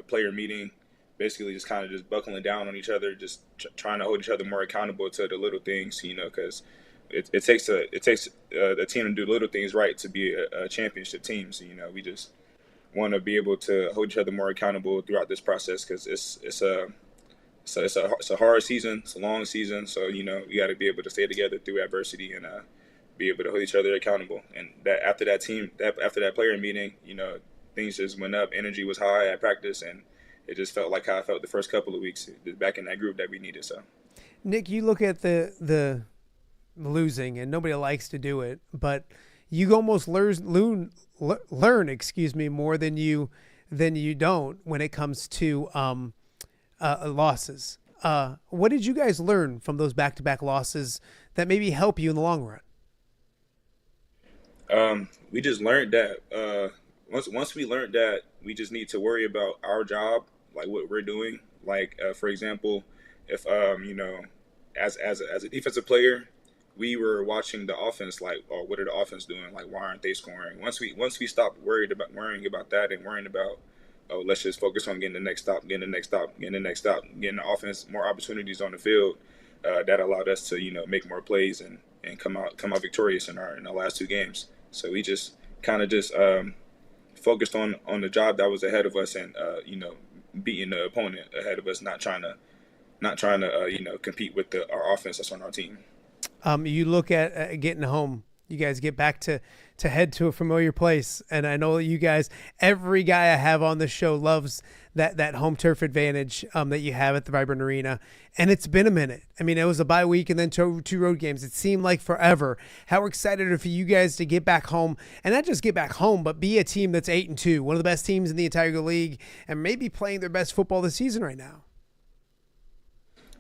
player meeting, basically just kind of just buckling down on each other, just trying to hold each other more accountable to the little things, because it takes a team to do little things right to be a championship team. So we just want to be able to hold each other more accountable throughout this process because it's a hard season, it's a long season. So we got to be able to stay together through adversity and be able to hold each other accountable. And that after that player meeting, things just went up. Energy was high at practice, and it just felt like how I felt the first couple of weeks back in that group that we needed. So, Nick, you look at the losing, and nobody likes to do it, but you almost learn more than you don't when it comes to losses. What did you guys learn from those back-to-back losses that maybe help you in the long run? We just learned that once we learned that we just need to worry about our job, like what we're doing. Like for example, if as a defensive player, we were watching the offense, like, oh, what are the offense doing? Like, why aren't they scoring? Once we stopped worrying about that and worrying about, oh, let's just focus on getting the next stop, getting the offense more opportunities on the field. That allowed us to make more plays and come out victorious in our last 2 games. So we just kind of focused on the job that was ahead of us and beating the opponent ahead of us, not trying to compete with our offense that's on our team. You look at getting home You guys get back to head to a familiar place. And I know that you guys, every guy I have on the show loves that home turf advantage that you have at the Vibrant Arena. And it's been a minute. I mean, it was a bye week and then two road games. It seemed like forever. How excited are for you guys to get back home, and not just get back home, but be a team that's 8-2, one of the best teams in the entire league, and maybe playing their best football this season right now?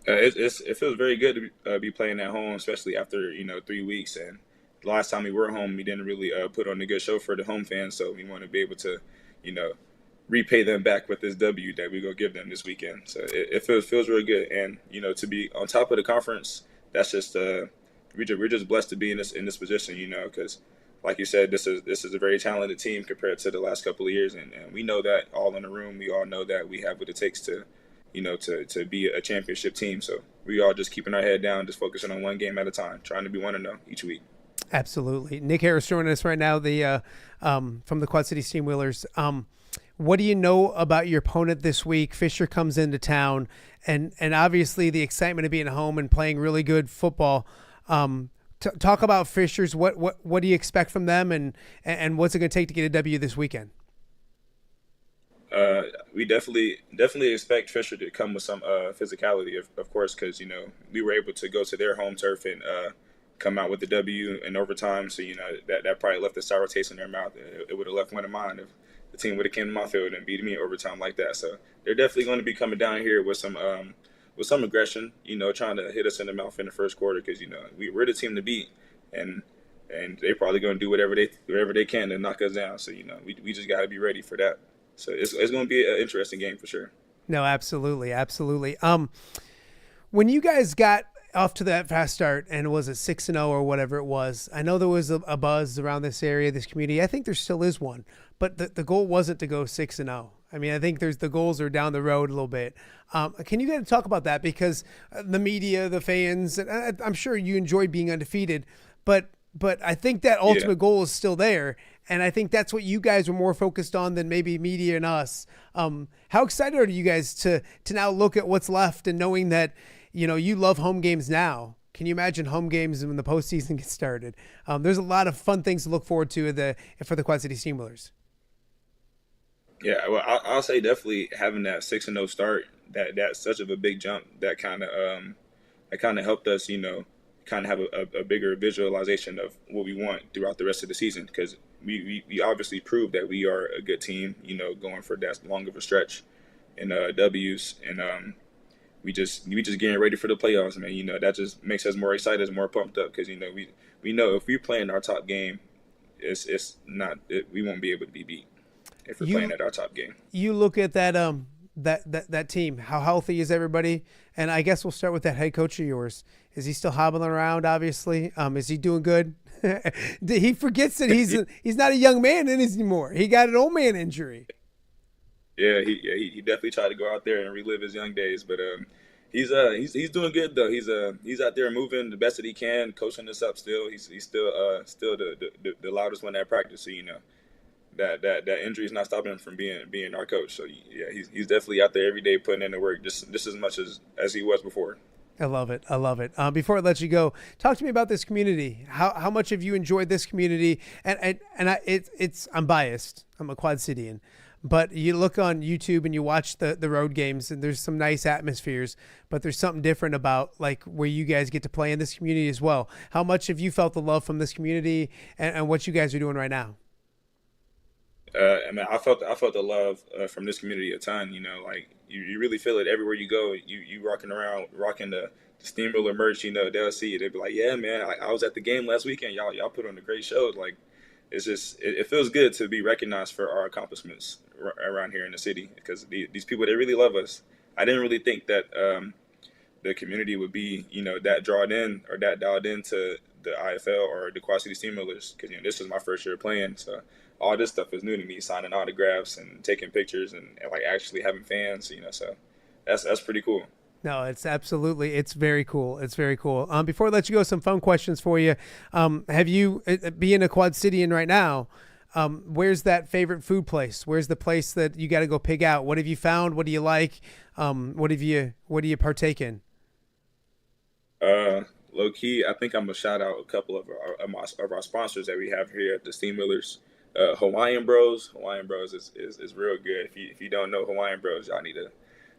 It feels very good to be playing at home, especially after 3 weeks. And the last time we were home, we didn't really put on a good show for the home fans. So we want to be able to, repay them back with this W that we go give them this weekend. So it feels really good. And to be on top of the conference, that's just we're just blessed to be in this position. Because like you said, this is a very talented team compared to the last couple of years, and we know that all in the room. We all know that we have what it takes to be a championship team. So we all just keeping our head down, just focusing on one game at a time, trying to be 1-0 each week. Absolutely. Nick Harris joining us right now, from the Quad City Steamwheelers. What do you know about your opponent this week? Fisher comes into town, and obviously the excitement of being home and playing really good football. Talk about Fishers. What do you expect from them, and what's it going to take to get a W this weekend? We definitely expect Fisher to come with some physicality, of course, because we were able to go to their home turf and come out with the W in overtime. So that probably left a sour taste in their mouth. It would have left one of mine if the team would have came to my field and beat me in overtime like that. So they're definitely going to be coming down here with some aggression, trying to hit us in the mouth in the first quarter, because we're the team to beat, and they're probably going to do whatever they can to knock us down. So we just got to be ready for that. So it's going to be an interesting game for sure. No, absolutely. When you guys got off to that fast start, and was it 6-0 or whatever it was, I know there was a buzz around this area, this community. I think there still is one, but the goal wasn't to go 6-0. I mean, I think the goals are down the road a little bit. Can you guys talk about that? Because the media, the fans, and I'm sure you enjoy being undefeated, but I think that ultimate goal is still there. And I think that's what you guys were more focused on than maybe media and us. How excited are you guys to now look at what's left and knowing that, you love home games now? Can you imagine home games when the postseason gets started? There's a lot of fun things to look forward to for the Quad City Steamwheelers. Yeah, well, I'll say definitely having that 6-0 start, that's such of a big jump that kind of helped us, kind of have a bigger visualization of what we want throughout the rest of the season, because we obviously proved that we are a good team, going for that long of a stretch in W's, and we just getting ready for the playoffs, man. That just makes us more excited, more pumped up, because we know if we're playing our top game, we won't be able to be beat if we're playing at our top game. You look at that team. How healthy is everybody? And I guess we'll start with that head coach of yours. Is he still hobbling around? Obviously, is he doing good? He forgets that he's not a young man anymore. He got an old man injury. Yeah, he definitely tried to go out there and relive his young days, but he's doing good though. He's out there moving the best that he can, coaching us up still. He's still the loudest one at practice. So that injury is not stopping him from being our coach. So yeah, he's definitely out there every day putting in the work, just as much as he was before. I love it. Before I let you go, talk to me about this community. How much have you enjoyed this community? And I'm biased. I'm a Quad Cityan, but you look on YouTube and you watch the road games, and there's some nice atmospheres, but there's something different about like where you guys get to play in this community as well. How much have you felt the love from this community and what you guys are doing right now? I felt the love from this community a ton. Like you really feel it everywhere you go. You rocking the Steamroller merch. They'll see it. They'll be like, "Yeah, man, I was at the game last weekend. Y'all put on a great show." Like, it's just it feels good to be recognized for our accomplishments around here in the city, because these people, they really love us. I didn't really think that the community would be that drawn in or that dialed into the IFL or the Quad City Steamwheelers, because this is my first year playing, so all this stuff is new to me, signing autographs and taking pictures and like actually having fans, so that's pretty cool. No, it's very cool. It's very cool. Before I let you go, some fun questions for you. Have you, being a Quad Cityan right now, where's that favorite food place? Where's the place that you got to go pig out? What have you found? What do you like? What do you partake in? low key, I think I'm gonna shout out a couple of our sponsors that we have here at the Steamwheelers. Hawaiian Bros. Hawaiian Bros is real good. If you don't know Hawaiian Bros, y'all need to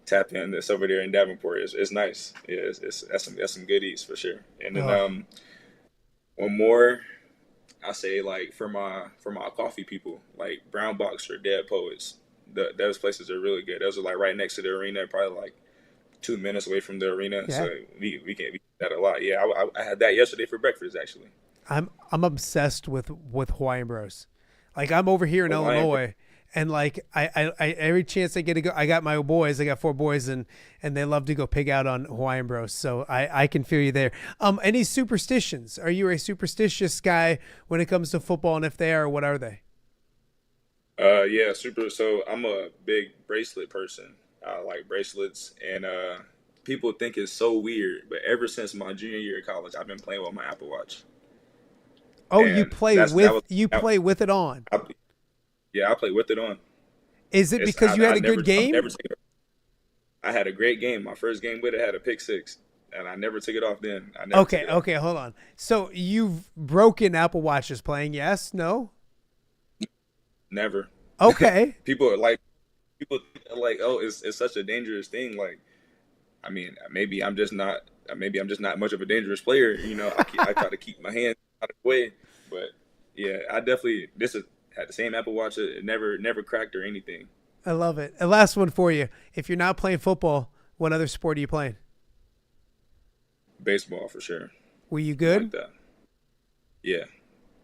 tap in. This over there in Davenport. It's nice. Yeah, that's some goodies for sure. And then one more, I say like for my coffee people, like Brown Box or Dead Poets. Those places are really good. Those are like right next to the arena, probably like 2 minutes away from the arena. Yeah. So we can do that a lot. Yeah, I had that yesterday for breakfast actually. I'm obsessed with Hawaiian Bros. Like I'm over here in Illinois, and like I every chance I get to go, I got my boys. I got 4 boys, and they love to go pig out on Hawaiian Bros. So I can feel you there. Any superstitions? Are you a superstitious guy when it comes to football? And if they are, what are they? Yeah, super. So I'm a big bracelet person. I like bracelets, and people think it's so weird, but ever since my junior year of college, I've been playing with my Apple Watch. Oh, and you play with it on? Yeah, I play with it on. Is it because you had a good game? I had a great game. My first game with it had a pick 6, and I never took it off then. Okay, hold on. So you've broken Apple Watches playing, yes? No? Never. Okay. People are like, oh, it's such a dangerous thing. Like, I mean, maybe I'm just not much of a dangerous player. You know, I try to keep my hands out of the way, but yeah, I definitely had the same Apple Watch. It never cracked or anything. I love it. And last one for you: if you're not playing football, what other sport are you playing? Baseball for sure. Were you good? Like that. Yeah.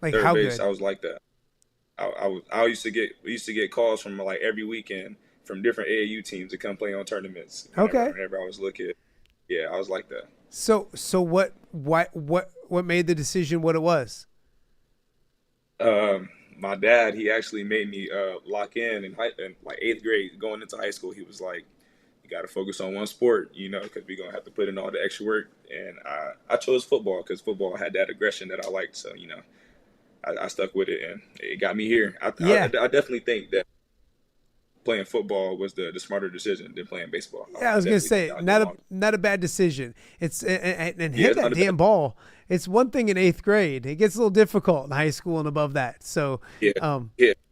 Like Third how base, good? I was like that. I used to get calls from like every weekend from different AAU teams to come play on tournaments. Whenever I was looking, yeah, I was like that. So what made the decision what it was? My dad, he actually made me lock in like 8th grade going into high school. He was like, you got to focus on one sport, you know, because we're going to have to put in all the extra work. And I chose football because football had that aggression that I liked. So, you know, I stuck with it, and it got me here. I definitely think that playing football was the smarter decision than playing baseball. Yeah, I was gonna say not a bad decision. It's and hit that damn ball. It's one thing in 8th grade. It gets a little difficult in high school and above that. So it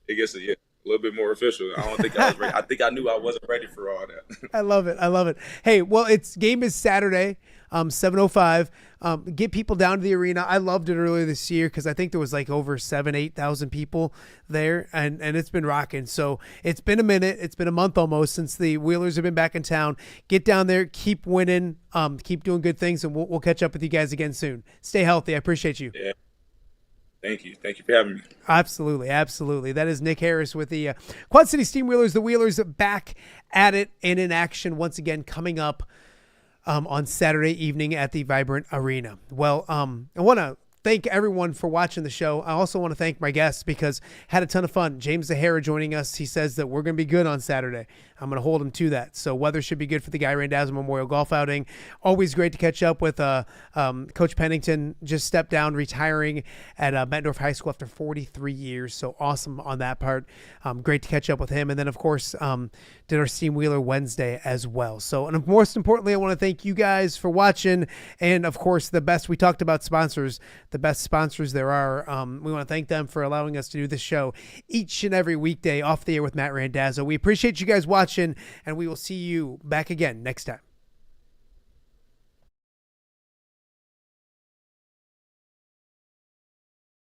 gets a little bit more official. I don't think I was ready. I think I knew I wasn't ready for all that. I love it. Hey, well, game is Saturday, 7:05. Get people down to the arena. I loved it earlier this year because I think there was like over 8,000 people there, and it's been rocking. So it's been a minute. It's been a month almost since the Wheelers have been back in town. Get down there, keep winning, keep doing good things, and we'll catch up with you guys again soon. Stay healthy. I appreciate you. Yeah. Thank you for having me. Absolutely. That is Nick Harris with the Quad City Steamwheelers. The Wheelers back at it and in action once again coming up on Saturday evening at the Vibrant Arena. Well, I want to thank everyone for watching the show. I also want to thank my guests because had a ton of fun. James Zahara joining us. He says that we're going to be good on Saturday. I'm going to hold him to that. So weather should be good for the Guy Randazzo Memorial Golf Outing. Always great to catch up with Coach Pennington. Just stepped down, retiring at Bettendorf High School after 43 years. So awesome on that part. Great to catch up with him. And then, of course, did our Steamwheeler Wednesday as well. So, and most importantly, I want to thank you guys for watching. And, of course, we talked about sponsors, the best sponsors there are. We want to thank them for allowing us to do this show each and every weekday off the air with Matt Randazzo. We appreciate you guys watching, and we will see you back again next time.